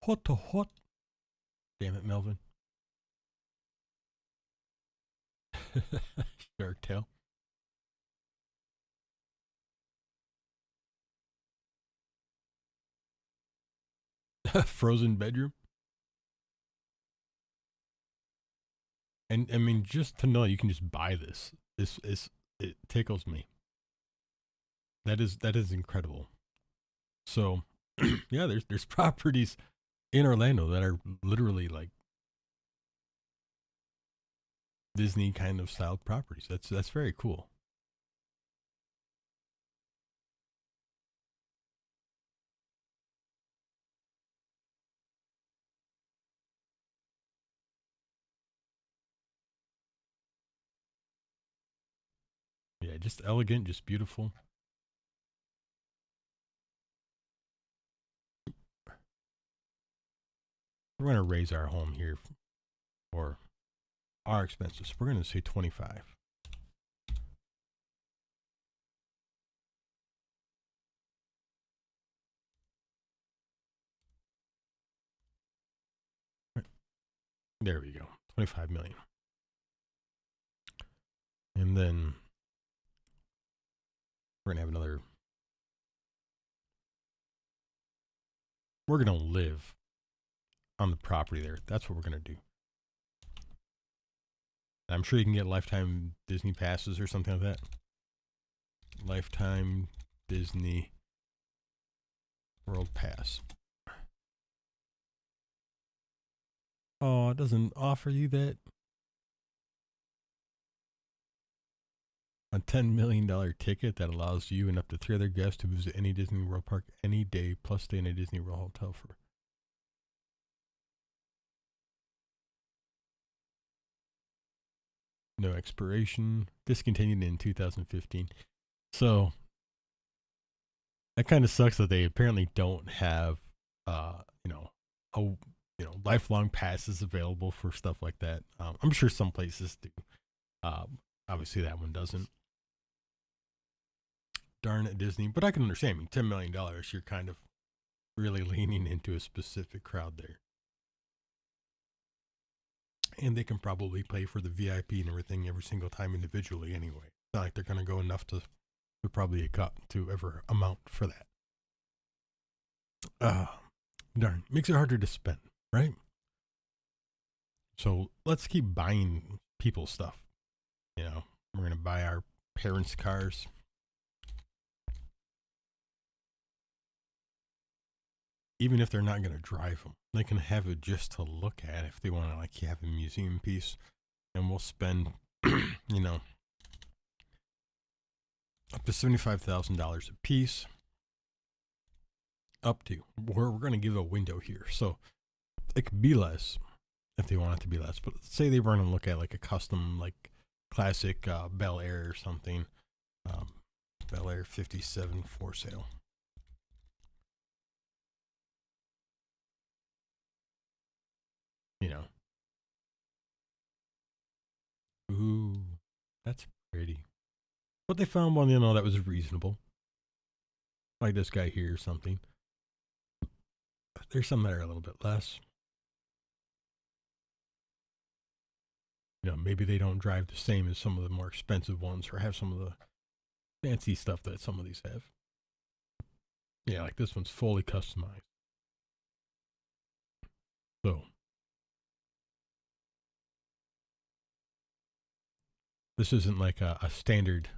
What? Damn it, Melvin. Shark Tale. Frozen bedroom. And I mean, just to know you can just buy this it tickles me. That is incredible. So, yeah, there's properties in Orlando that are literally like Disney kind of styled properties. That's very cool. Yeah, just elegant, just beautiful. We're gonna raise our home here for our expenses. We're gonna say 25. There we go. 25 million. And then we're gonna have another. We're gonna live on the property there. That's what we're gonna do. I'm sure you can get lifetime Disney passes or something like that. Lifetime Disney World Pass. Oh, it doesn't offer you that. A $10 million ticket that allows you and up to 3 other guests to visit any Disney World park any day, plus stay in a Disney World hotel for. No expiration. Discontinued in 2015. So that kind of sucks that they apparently don't have, you know, lifelong passes available for stuff like that. I'm sure some places do. Obviously, that one doesn't. Darn it, Disney. But I can understand. I mean, $10 million, you're kind of really leaning into a specific crowd there. And they can probably pay for the VIP and everything every single time individually anyway. It's not like they're going to go enough to probably a cut to ever amount for that. Darn. Makes it harder to spend, right? So let's keep buying people stuff. You know, we're going to buy our parents' cars. Even if they're not going to drive them, they can have it just to look at if they want to, like, have a museum piece. And we'll spend, you know, up to $75,000 a piece. Up to. We're going to give a window here. So it could be less if they want it to be less. But say they were going to look at like a custom, like classic Bel Air or something. Bel Air 57 for sale. You know. Ooh, that's pretty. But they found one, you know, that was reasonable. Like this guy here or something. There's some that are a little bit less. You know, maybe they don't drive the same as some of the more expensive ones or have some of the fancy stuff that some of these have. Yeah, like this one's fully customized. So this isn't like a standard,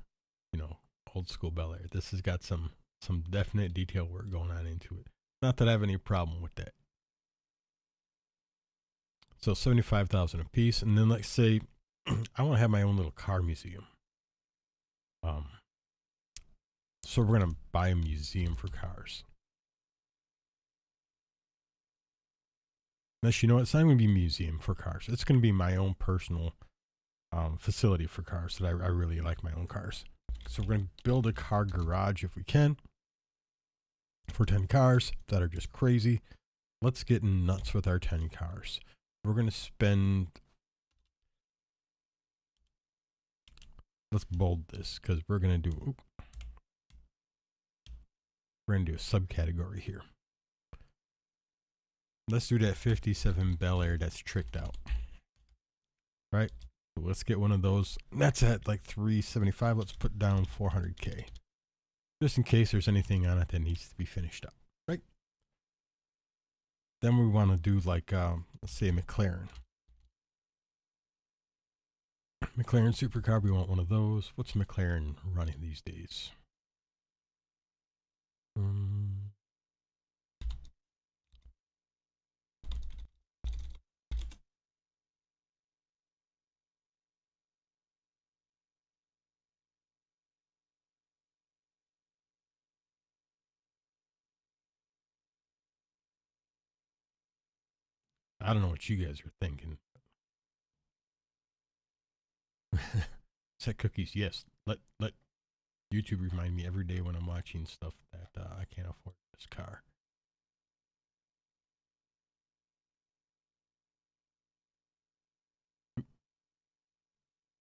you know, old school Bel Air. This has got some definite detail work going on into it. Not that I have any problem with that. So 75,000 a piece, and then let's say I want to have my own little car museum. So we're gonna buy a museum for cars. Unless, you know what, it's not going to be a museum for cars. It's going to be my own personal facility for cars that I really like my own cars. So we're going to build a car garage if we can for 10 cars that are just crazy. Let's get nuts with our 10 cars. We're going to spend. Let's bold this because we're going to do. We're going to do a subcategory here. Let's do that 57 Bel Air that's tricked out. Right? So let's get one of those. That's at like 375. Let's put down 400K. Just in case there's anything on it that needs to be finished up. Right? Then we want to do like, let's say a McLaren. McLaren supercar, we want one of those. What's McLaren running these days? I don't know what you guys are thinking. Set cookies, yes. Let YouTube remind me every day when I'm watching stuff that I can't afford this car.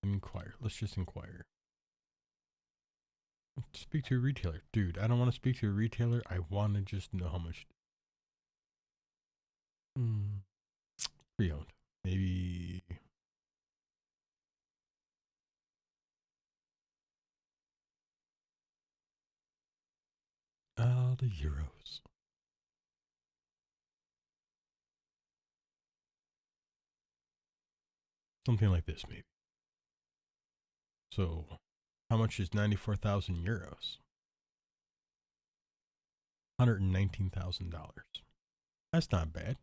Inquire. Let's just inquire. Speak to a retailer. Dude, I don't want to speak to a retailer. I want to just know how much. Pre-owned. Maybe. The euros. Something like this, maybe. So, how much is 94,000 euros? $119,000. That's not bad.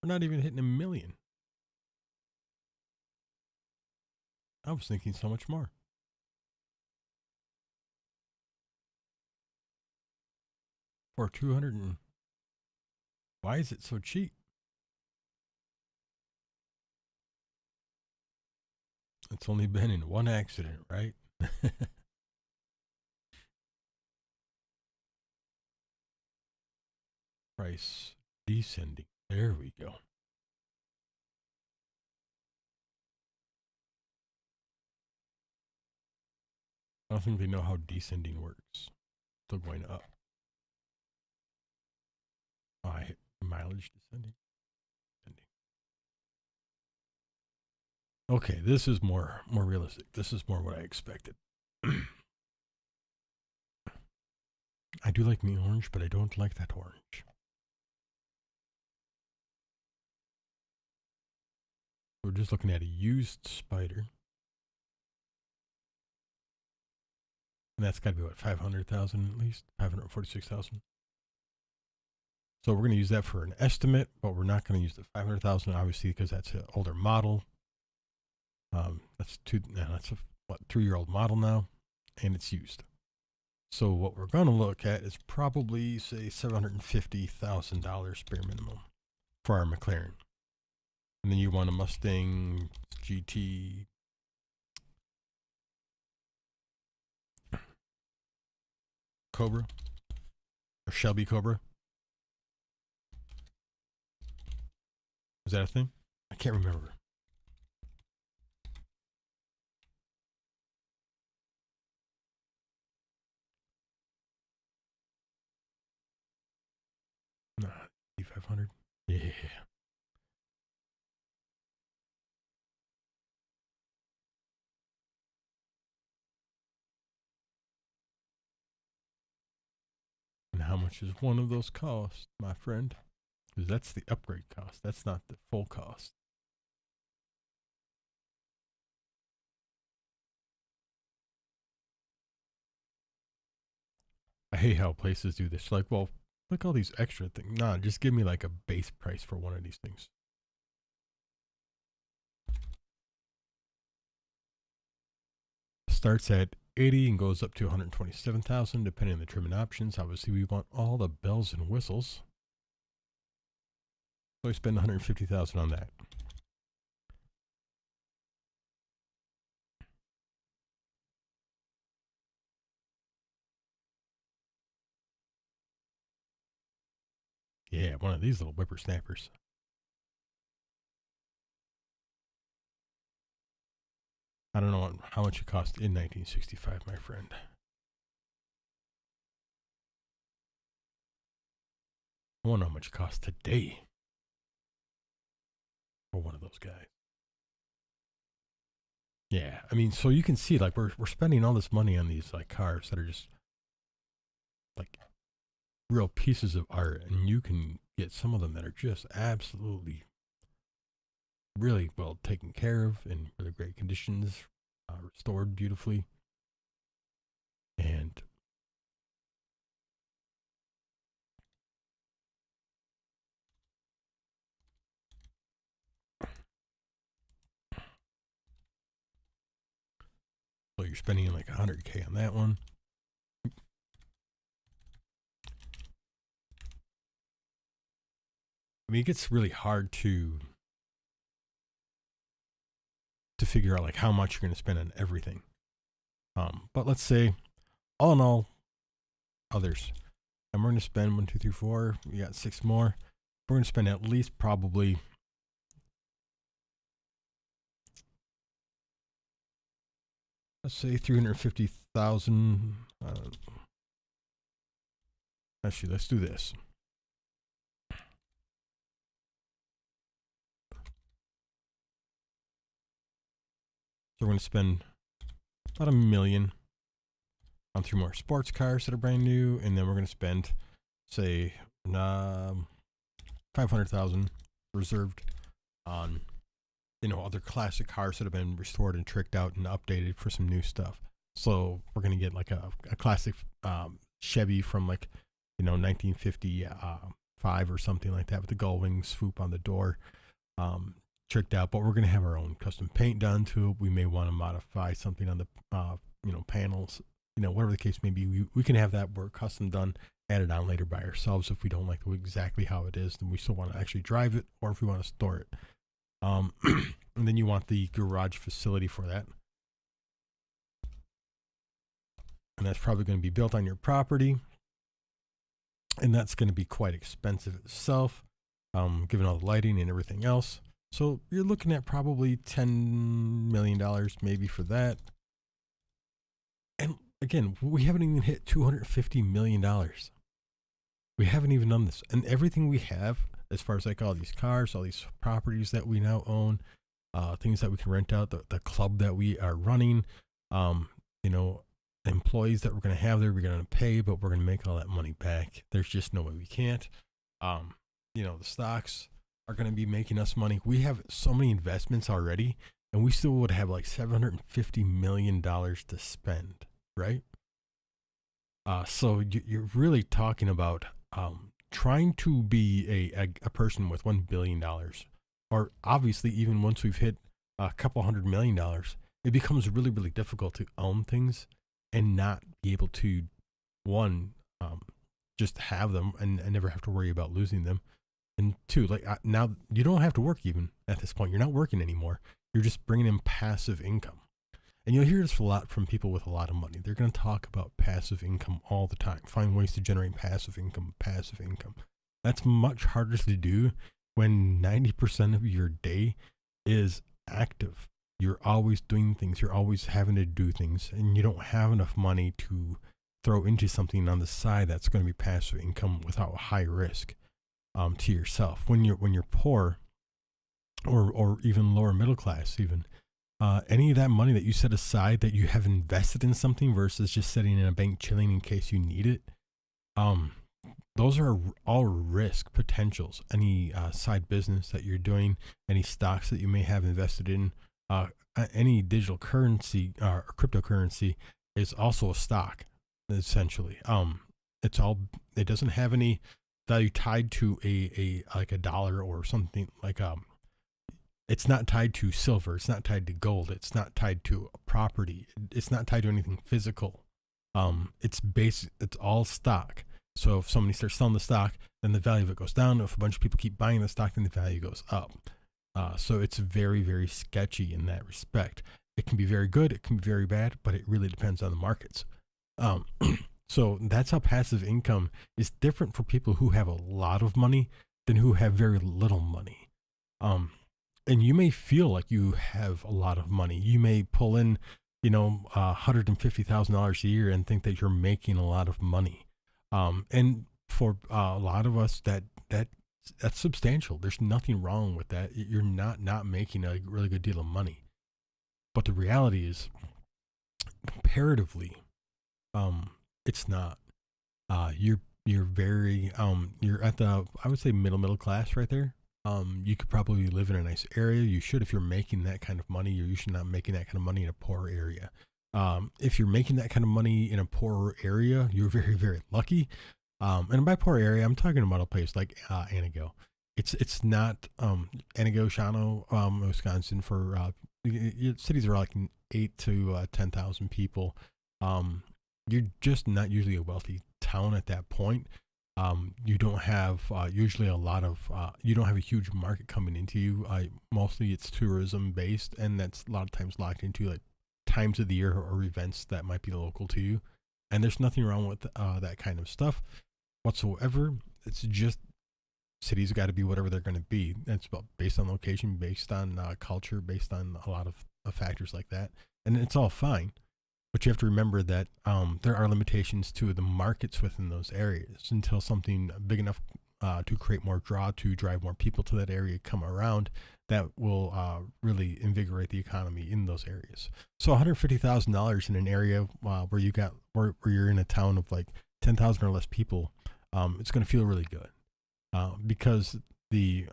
We're not even hitting a million. I was thinking so much more. For 200 and... Why is it so cheap? It's only been in one accident, right? Price descending. There we go. I don't think they know how descending works. Still going up. Oh, I hit mileage descending. Okay, this is more realistic. This is more what I expected. I do like me orange, but I don't like that orange. We're just looking at a used Spider. And that's got to be what, 500,000 at least? 546,000. So we're going to use that for an estimate, but we're not going to use the 500,000 obviously because that's an older model. That's a 3-year-old model now, and it's used. So what we're going to look at is probably say $750,000 bare minimum for our McLaren. And then you want a Mustang GT. Cobra or Shelby Cobra. Is that a thing? I can't remember. Nah, E500. Yeah. And how much does one of those cost, my friend? Because that's the upgrade cost. That's not the full cost. I hate how places do this. Like, well, look all these extra things. Nah, just give me like a base price for one of these things. Starts at 80 and goes up to 127,000 depending on the trim and options. Obviously, we want all the bells and whistles. So I spend 150,000 on that. Yeah, one of these little whippersnappers. I don't know how much it cost in 1965, my friend. I wonder how much it costs today for one of those guys. Yeah, I mean, so you can see, like, we're spending all this money on these like cars that are just like real pieces of art, and you can get some of them that are just absolutely really well taken care of in really great conditions, restored beautifully, and so you're spending like $100K on that one. I mean, it gets really hard to to figure out like how much you're going to spend on everything. But let's say, all in all, others, and we're going to spend 1, 2, 3, 4. We got 6 more. We're going to spend at least probably, let's say 350,000. Actually, let's do this. So we're going to spend about $1 million on 3 more sports cars that are brand new, and then we're going to spend, say, 500,000 reserved on, other classic cars that have been restored and tricked out and updated for some new stuff. So we're going to get like a classic Chevy from like, 1955 or something like that with the gull wing swoop on the door. Tricked out, but we're going to have our own custom paint done to it. We may want to modify something on the panels, whatever the case may be. We can have that work custom done, added on later by ourselves if we don't like exactly how it is, then we still want to actually drive it, or if we want to store it. And then you want the garage facility for that, and that's probably going to be built on your property, and that's going to be quite expensive itself, given all the lighting and everything else. So you're looking at probably $10 million maybe for that. And again, we haven't even hit $250 million. We haven't even done this. And everything we have, as far as like all these cars, all these properties that we now own, things that we can rent out, the club that we are running, employees that we're going to have there, we're going to pay, but we're going to make all that money back. There's just no way we can't. The stocks are going to be making us money. We have so many investments already, and we still would have like $750 million to spend, right? So you're really talking about trying to be a person with $1 billion, or obviously even once we've hit a couple $100 million, it becomes really, really difficult to own things and not be able to, just have them and never have to worry about losing them. And 2, now you don't have to work even at this point. You're not working anymore. You're just bringing in passive income. And you'll hear this a lot from people with a lot of money. They're going to talk about passive income all the time. Find ways to generate passive income. That's much harder to do when 90% of your day is active. You're always doing things. You're always having to do things. And you don't have enough money to throw into something on the side that's going to be passive income without high risk. To yourself. When you're poor, or even lower middle class, even any of that money that you set aside that you have invested in something versus just sitting in a bank chilling in case you need it, those are all risk potentials. Any side business that you're doing, any stocks that you may have invested in, any digital currency or cryptocurrency is also a stock, essentially. It doesn't have any value tied to a dollar or something like it's not tied to silver, it's not tied to gold, it's not tied to a property, it's not tied to anything physical. It's all stock. So if somebody starts selling the stock, then the value of it goes down. If a bunch of people keep buying the stock, then the value goes up. So it's very, very sketchy in that respect. It can be very good, it can be very bad, but it really depends on the markets. So that's how passive income is different for people who have a lot of money than who have very little money. And you may feel like you have a lot of money. You may pull in, $150,000 a year and think that you're making a lot of money. And for a lot of us, that's substantial. There's nothing wrong with that. You're not making a really good deal of money. But the reality is, comparatively, it's not. You're very you're at the, I would say, middle class right there. You could probably live in a nice area. You should, if you're making that kind of money, or you should not making that kind of money in a poor area. If you're making that kind of money in a poor area, you're very, very lucky. And by poor area, I'm talking about a place like Anago. It's not Anago, Shawano, Wisconsin. For cities are like 8 to 10,000 people. You're just not usually a wealthy town at that point. You don't have usually a lot of you don't have a huge market coming into you. Mostly it's tourism based, and that's a lot of times locked into like times of the year or events that might be local to you. And there's nothing wrong with that kind of stuff whatsoever. It's just cities got to be whatever they're going to be. It's about based on location, based on culture, based on a lot of factors like that, and it's all fine. But you have to remember that there are limitations to the markets within those areas until something big enough to create more draw to drive more people to that area come around that will really invigorate the economy in those areas. So $150,000 in an area where where you're in a town of like 10,000 or less people, it's going to feel really good because the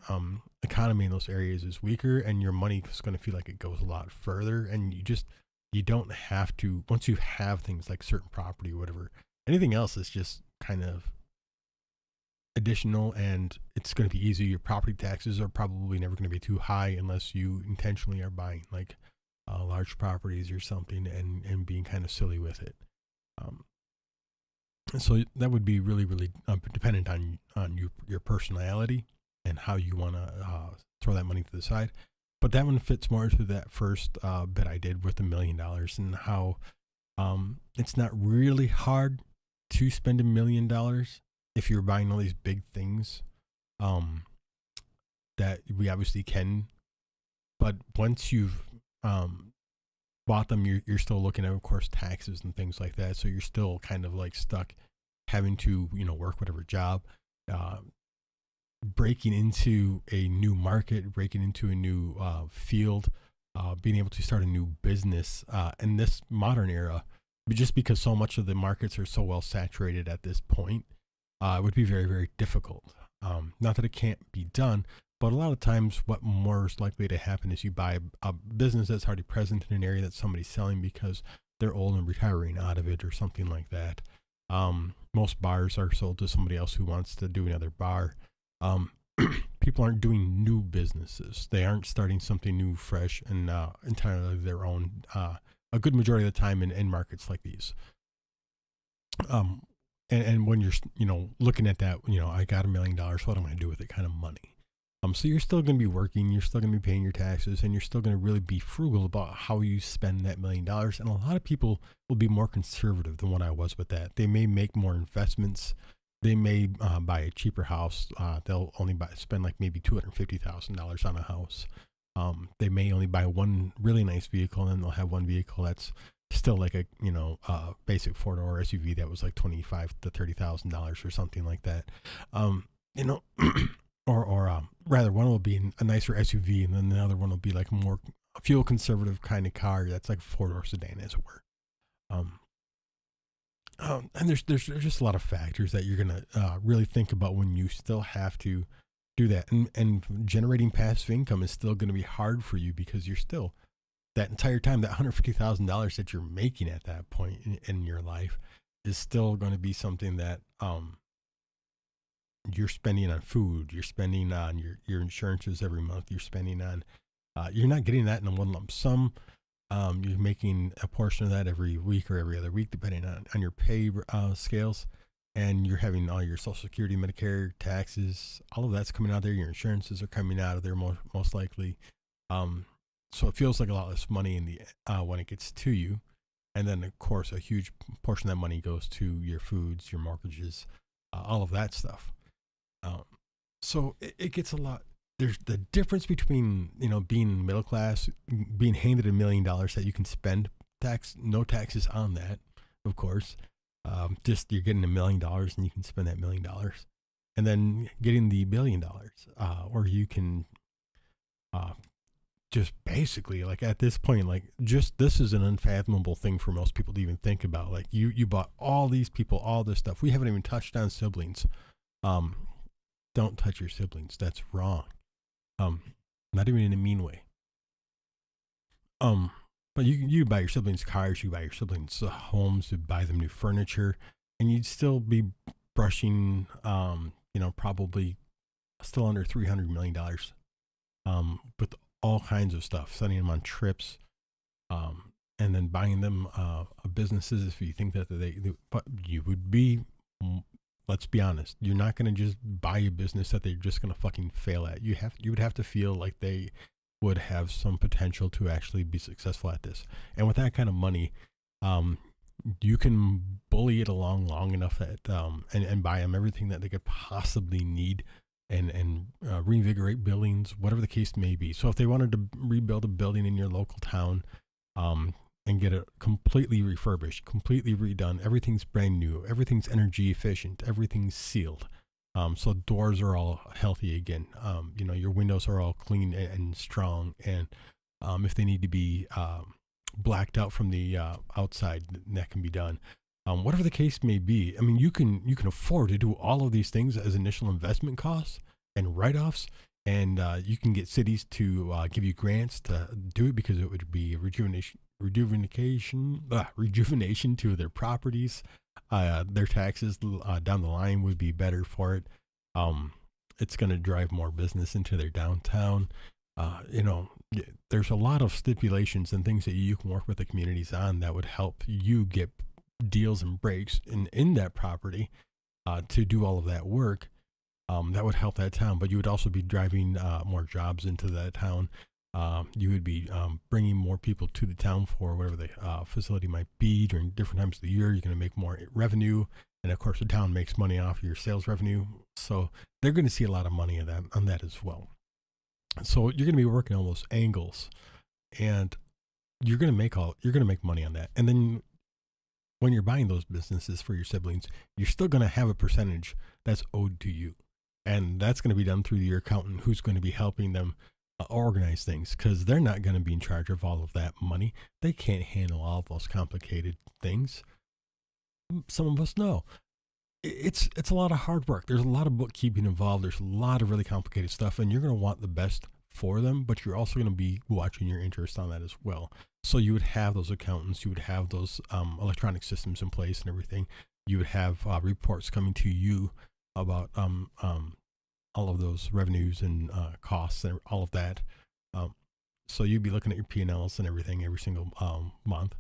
economy in those areas is weaker and your money is going to feel like it goes a lot further, and you don't have to, once you have things like certain property or whatever, anything else is just kind of additional, and it's going to be easy. Your property taxes are probably never going to be too high unless you intentionally are buying like large properties or something and being kind of silly with it. So that would be really, really dependent on your personality and how you want to throw that money to the side. But that one fits more into that first bit I did with $1 million, and how it's not really hard to spend $1 million if you're buying all these big things that we obviously can. But once you've bought them, you're still looking at, of course, taxes and things like that. So you're still kind of like stuck having to, work whatever job, breaking into a new market, breaking into a new field, being able to start a new business in this modern era. But just because so much of the markets are so well saturated at this point, it would be very, very difficult. Not that it can't be done, but a lot of times what more is likely to happen is you buy a business that's already present in an area that somebody's selling because they're old and retiring out of it or something like that. Most bars are sold to somebody else who wants to do another bar. People aren't doing new businesses. They aren't starting something new, fresh, and entirely their own. A good majority of the time in markets like these. And when you're, looking at that, I got $1 million. What am I going to do with it? Kind of money. So you're still going to be working. You're still going to be paying your taxes, and you're still going to really be frugal about how you spend that $1 million. And a lot of people will be more conservative than what I was with that. They may make more investments. They may buy a cheaper house. They'll only spend like maybe $250,000 on a house. They may only buy one really nice vehicle, and they'll have one vehicle that's still like a basic 4-door SUV that was like $25,000 to $30,000 or something like that. Or rather, one will be a nicer SUV, and then the other one will be like a more fuel conservative kind of car that's like a 4-door sedan, as it were. And there's just a lot of factors that you're gonna really think about when you still have to do that, and generating passive income is still going to be hard for you because you're still that entire time, that $150,000 that you're making at that point in your life is still going to be something that you're spending on food, you're spending on your insurances every month, you're spending on, you're not getting that in one lump sum. You're making a portion of that every week or every other week, depending on your pay scales. And you're having all your Social Security, Medicare, taxes, all of that's coming out of there. Your insurances are coming out of there most likely. So it feels like a lot less money in the when it gets to you. And then, of course, a huge portion of that money goes to your foods, your mortgages, all of that stuff. So it gets a lot. There's the difference between, being middle class, being handed $1 million that you can spend, no taxes on that, of course. Just you're getting $1 million and you can spend that $1 million, and then getting the $1 billion, or you can just basically, like, at this point, like, just this is an unfathomable thing for most people to even think about. Like, you bought all these people, all this stuff. We haven't even touched on siblings. Don't touch your siblings. That's wrong. Not even in a mean way. But you buy your siblings cars, you buy your siblings homes, you buy them new furniture, and you'd still be brushing, probably still under $300 million, with all kinds of stuff, sending them on trips, and then buying them businesses if you think that but you would be Let's be honest. You're not going to just buy a business that they're just going to fucking fail at. You would have to feel like they would have some potential to actually be successful at this. And with that kind of money, um, you can bully it along long enough that and buy them everything that they could possibly need and reinvigorate buildings, whatever the case may be. So if they wanted to rebuild a building in your local town, and get it completely refurbished, completely redone, everything's brand new, everything's energy efficient, everything's sealed. So doors are all healthy again. Your windows are all clean and strong, and if they need to be blacked out from the outside, that can be done. Whatever the case may be, I mean, you can afford to do all of these things as initial investment costs and write-offs, and you can get cities to give you grants to do it because it would be rejuvenation to their properties. Their taxes down the line would be better for it. It's going to drive more business into their downtown. There's a lot of stipulations and things that you can work with the communities on that would help you get deals and breaks in that property to do all of that work. That would help that town, but you would also be driving more jobs into that town. You would be bringing more people to the town for whatever the facility might be during different times of the year. You're going to make more revenue. And of course, the town makes money off your sales revenue. So they're going to see a lot of money on that as well. So you're going to be working on those angles, and you're going to make money on that. And then when you're buying those businesses for your siblings, you're still going to have a percentage that's owed to you. And that's going to be done through your accountant, who's going to be helping them organize things, because they're not going to be in charge of all of that money. They can't handle all of those complicated things. Some of us know. It's a lot of hard work. There's a lot of bookkeeping involved. There's a lot of really complicated stuff, and you're going to want the best for them, but you're also going to be watching your interest on that as well. So you would have those accountants, you would have those electronic systems in place and everything. You would have reports coming to you about all of those revenues and costs and all of that. So you'd be looking at your P&Ls and everything every single month,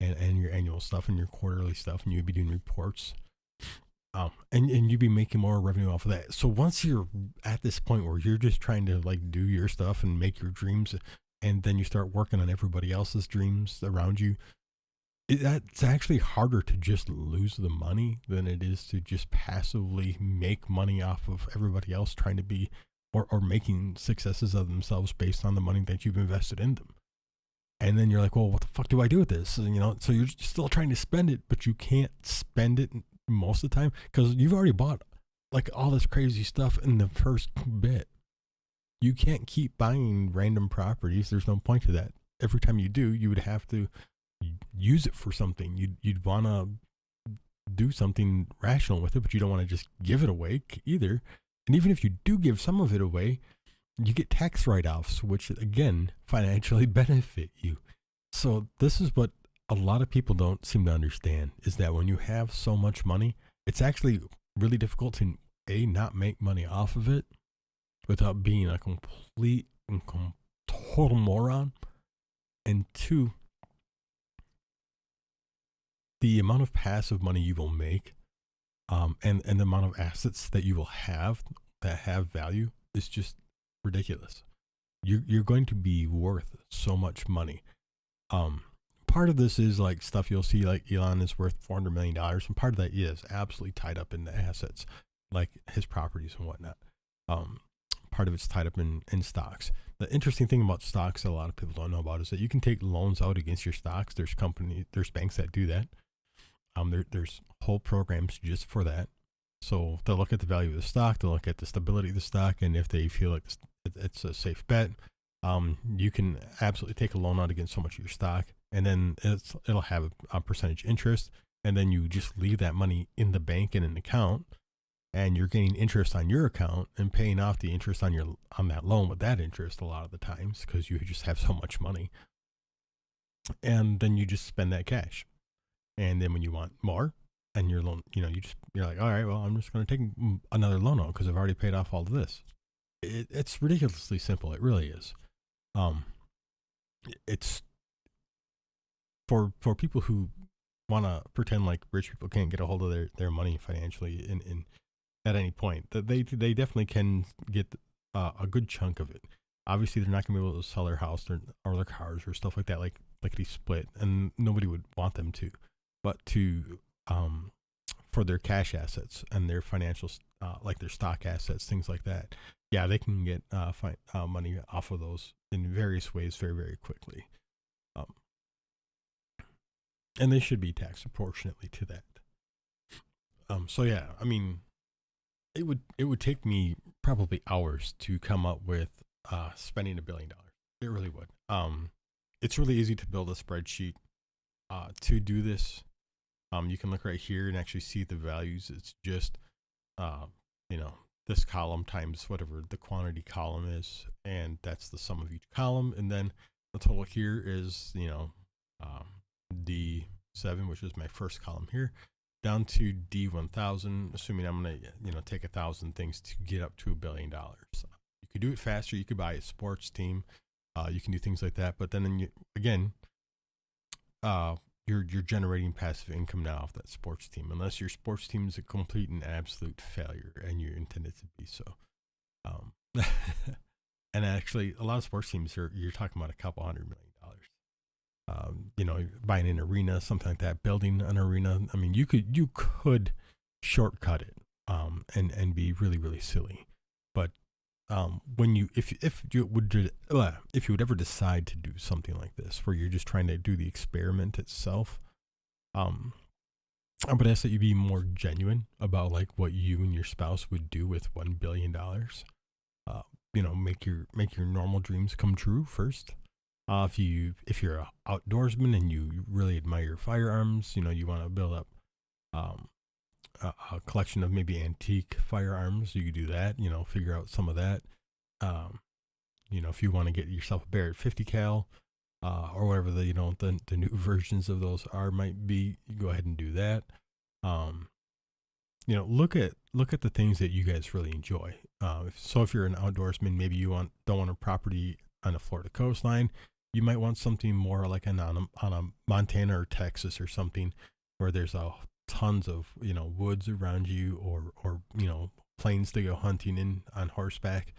and your annual stuff and your quarterly stuff, and you'd be doing reports. And you'd be making more revenue off of that. So once you're at this point where you're just trying to like do your stuff and make your dreams, and then you start working on everybody else's dreams around you, that's actually harder to just lose the money than it is to just passively make money off of everybody else trying to be or making successes of themselves based on the money that you've invested in them. And then you're like, well, what the fuck do I do with this? And, so you're still trying to spend it, but you can't spend it most of the time because you've already bought like all this crazy stuff in the first bit. You can't keep buying random properties. There's no point to that. Every time you do, you would have to use it for something. You'd want to do something rational with it, but you don't want to just give it away either. And even if you do give some of it away, you get tax write-offs, which again financially benefit you. So this is what a lot of people don't seem to understand, is that when you have so much money, it's actually really difficult to not make money off of it without being a complete and total moron, and two, the amount of passive money you will make, and the amount of assets that you will have that have value is just ridiculous. You're going to be worth so much money. Part of this is like stuff you'll see, like Elon is worth $400 million, and part of that is absolutely tied up in the assets, like his properties and whatnot. Part of it's tied up in stocks. The interesting thing about stocks that a lot of people don't know about is that you can take loans out against your stocks. There's banks that do that. There's whole programs just for that. So they'll look at the value of the stock, they'll look at the stability of the stock, and if they feel like it's a safe bet, you can absolutely take a loan out against so much of your stock, and then it'll have a percentage interest, and then you just leave that money in the bank in an account, and you're getting interest on your account and paying off the interest on that loan with that interest a lot of the times because you just have so much money, and then you just spend that cash, and then when you want more. And your loan, you're like, all right, well, I'm just going to take another loan out because I've already paid off all of this. It's ridiculously simple. It really is. It's for people who want to pretend like rich people can't get a hold of their money financially in at any point. That they definitely can get a good chunk of it. Obviously, they're not going to be able to sell their house or their cars or stuff like that, like they split, and nobody would want them to. But to for their cash assets and their financial, like their stock assets, things like that, yeah, they can get money off of those in various ways very, very quickly. Um, and they should be taxed proportionately to that. So yeah, I mean, it would take me probably hours to come up with spending $1 billion. It really would. It's really easy to build a spreadsheet to do this. You can look right here and actually see the values. It's just you know, this column times whatever the quantity column is, and that's the sum of each column, and then the total here is D7, which is my first column here, down to D1000, assuming I'm gonna take 1,000 things to get up to $1 billion. You could do it faster. You could buy a sports team. You can do things like that, but then again, you're generating passive income now off that sports team, unless your sports team is a complete and absolute failure, and you're intended to be so. And actually, a lot of sports teams you're talking about a couple $100 million. Buying an arena, something like that, building an arena. I mean, you could shortcut it, and be really, really silly. But when if you would ever decide to do something like this, where you're just trying to do the experiment itself, I would ask that you be more genuine about like what you and your spouse would do with $1 billion. Make your normal dreams come true first. If you're an outdoorsman and you really admire firearms, you want to build up a collection of maybe antique firearms. You could do that. Figure out some of that. If you want to get yourself a Barrett 50 cal, or whatever the new versions of those might be, you go ahead and do that. Look at the things that you guys really enjoy. If you're an outdoorsman, maybe you don't want a property on a Florida coastline. You might want something more like on a Montana or Texas or something, where there's tons of woods around you, or plains to go hunting in on horseback,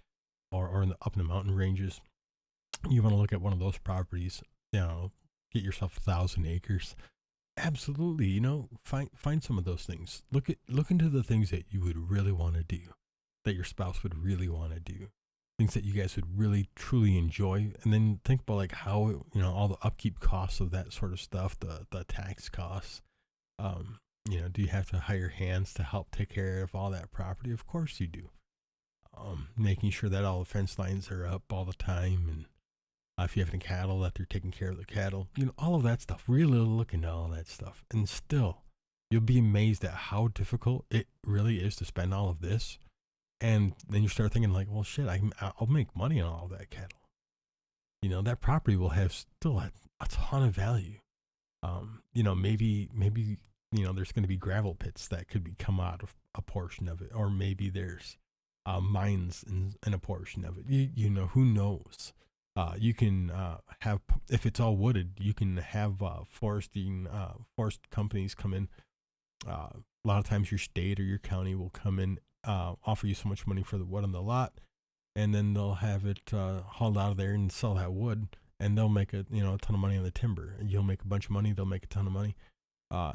or up in the mountain ranges. You want to look at one of those properties. Get yourself 1,000 acres. Absolutely, find some of those things. Look into the things that you would really want to do, that your spouse would really want to do, things that you guys would really truly enjoy, and then think about like how all the upkeep costs of that sort of stuff, the tax costs. Do you have to hire hands to help take care of all that property? Of course you do. Making sure that all the fence lines are up all the time, and if you have any cattle, that they're taking care of the cattle. All of that stuff. Really look into all that stuff, and still, you'll be amazed at how difficult it really is to spend all of this. And then you start thinking like, well, shit, I'll make money on all that cattle. That property will have still a ton of value. Maybe there's going to be gravel pits that could come out of a portion of it, or maybe there's mines in a portion of it. Who knows? You can have, if it's all wooded, you can have forest companies come in. A lot of times your state or your county will come in, offer you so much money for the wood on the lot, and then they'll have it hauled out of there and sell that wood, and they'll make a ton of money on the timber. And you'll make a bunch of money, they'll make a ton of money.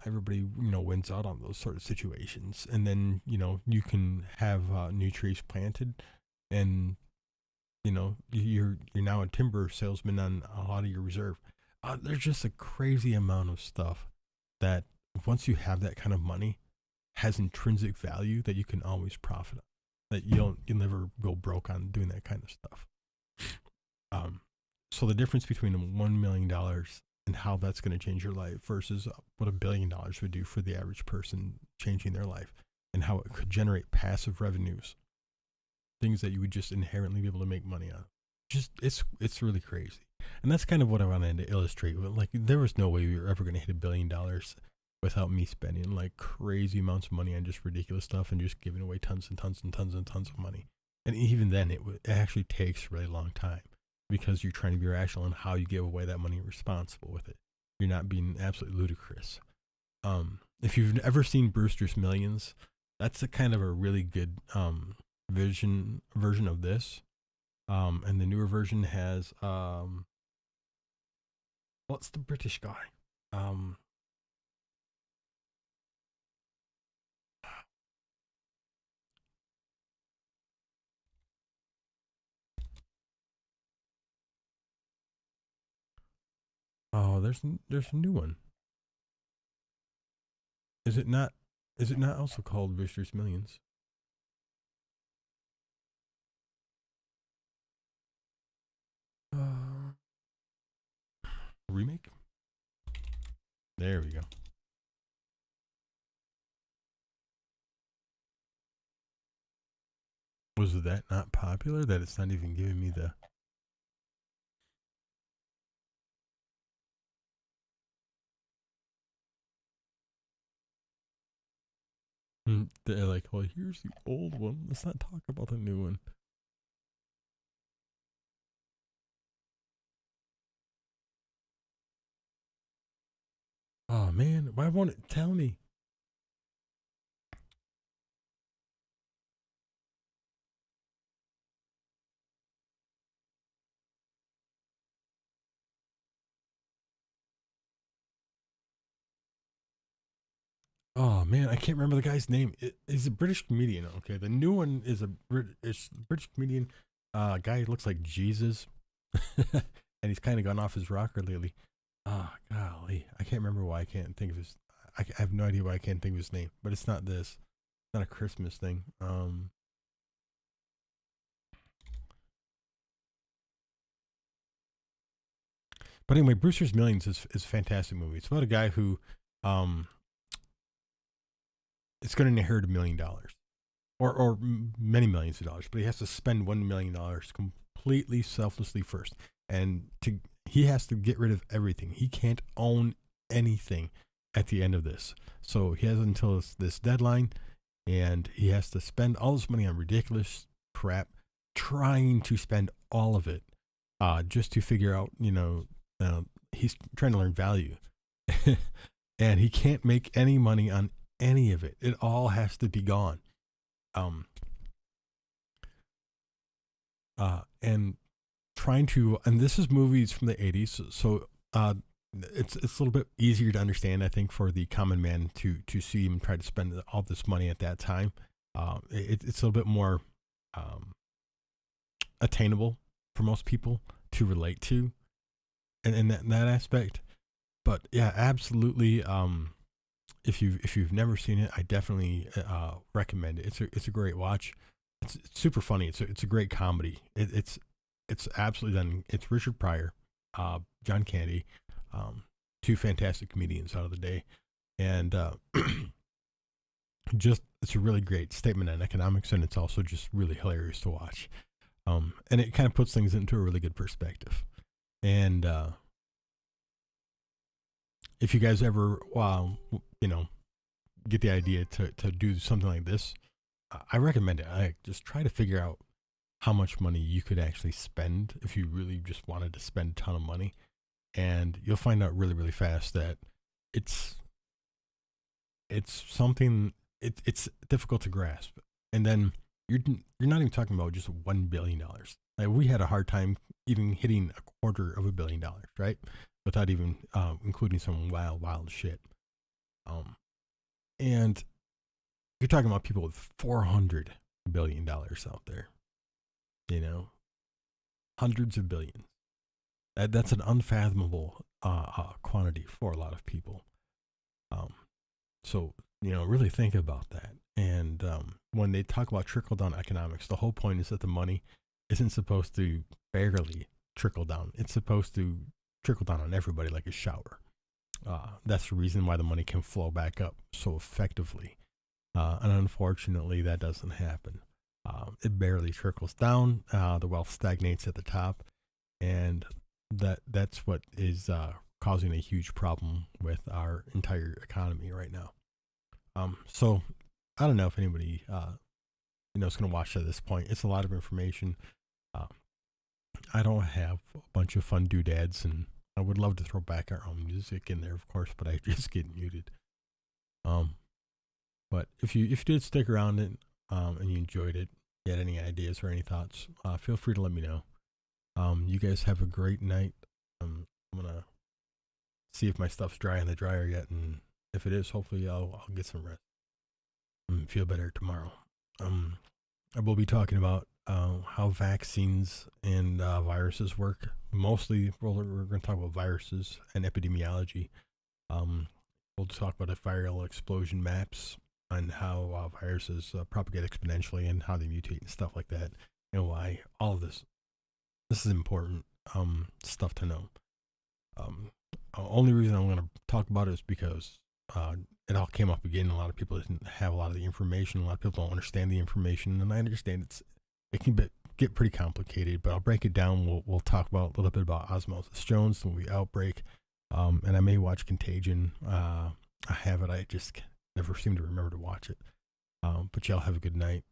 Everybody wins out on those sort of situations. And then you can have new trees planted, and you're now a timber salesman on a lot of your reserve. There's just a crazy amount of stuff that once you have that kind of money, has intrinsic value that you can always profit on. That you'll never go broke on doing that kind of stuff. So the difference between $1 million and how that's going to change your life versus what $1 billion would do for the average person changing their life, and how it could generate passive revenues, things that you would just inherently be able to make money on. Just it's really crazy. And that's kind of what I wanted to illustrate. Like, there was no way we were ever going to hit $1 billion without me spending like crazy amounts of money on just ridiculous stuff and just giving away tons and tons and tons and tons of money. And even then, it actually takes a really long time, because you're trying to be rational in how you give away that money, responsible with it. You're not being absolutely ludicrous. If you've ever seen Brewster's Millions, that's a kind of a really good version of this. And the newer version has what's the British guy? Um, oh, there's a new one. Is it not? Is it not also called Brewster's Millions? Uh, Remake? There we go. Was that not popular that it's not even giving me the. They're like, well, here's the old one. Let's not talk about the new one. Oh man, why won't it tell me? Oh man, I can't remember the guy's name. He's a British comedian. Okay, the new one is a British comedian. Guy who looks like Jesus, and he's kind of gone off his rocker lately. Ah, golly, I can't remember why I can't think of his. I have no idea why I can't think of his name, but it's not this. It's not a Christmas thing. But anyway, Brewster's Millions is a fantastic movie. It's about a guy who um is going to inherit $1 million or many millions of dollars, but he has to spend $1 million completely selflessly first, and to he has to get rid of everything. He can't own anything at the end of this, so he has until this deadline, and he has to spend all this money on ridiculous crap, trying to spend all of it, just to figure out, he's trying to learn value, and he can't make any money on any of it. It all has to be gone. Um, and trying to, and this is movies from the 80s, so it's a little bit easier to understand, I think, for the common man to see him try to spend all this money at that time. It's a little bit more attainable for most people to relate to, and in that aspect. But yeah, absolutely. If you've never seen it, I definitely recommend it. It's a great watch. It's super funny. It's a great comedy. It's absolutely done. It's Richard Pryor, John Candy, two fantastic comedians out of the day, and just it's a really great statement on economics, and it's also just really hilarious to watch. And it kind of puts things into a really good perspective. And if you guys ever, get the idea to do something like this, I recommend it. I just try to figure out how much money you could actually spend if you really just wanted to spend a ton of money, and you'll find out really really fast that it's something it's difficult to grasp. And then you're not even talking about just $1 billion. Like, we had a hard time even hitting $250 million, right? Without even including some wild shit. And you're talking about people with $400 billion out there. Hundreds of billions. That's an unfathomable quantity for a lot of people. So really think about that. And when they talk about trickle down economics, the whole point is that the money isn't supposed to barely trickle down. It's supposed to trickle down on everybody like a shower. That's the reason why the money can flow back up so effectively. And unfortunately, that doesn't happen. It barely trickles down. The wealth stagnates at the top, and that's what is causing a huge problem with our entire economy right now. So I don't know if anybody is going to watch at this point. It's a lot of information. I don't have a bunch of fun doodads, and I would love to throw back our own music in there, of course, but I just get muted. But if you did stick around and you enjoyed it, you had any ideas or any thoughts, feel free to let me know. You guys have a great night. I'm gonna see if my stuff's dry in the dryer yet, and if it is, hopefully I'll get some rest and feel better tomorrow. I will be talking about how vaccines and viruses work. Mostly, we're going to talk about viruses and epidemiology. We'll talk about the viral explosion maps and how viruses propagate exponentially and how they mutate and stuff like that, and why all of this is important stuff to know. Only reason I'm going to talk about it is because it all came up again. A lot of people didn't have a lot of the information. A lot of people don't understand the information, and I understand it can get pretty complicated. But I'll break it down. We'll talk about a little bit about Osmosis Jones, the movie Outbreak, and I may watch Contagion. I have it. I just never seem to remember to watch it. But y'all have a good night.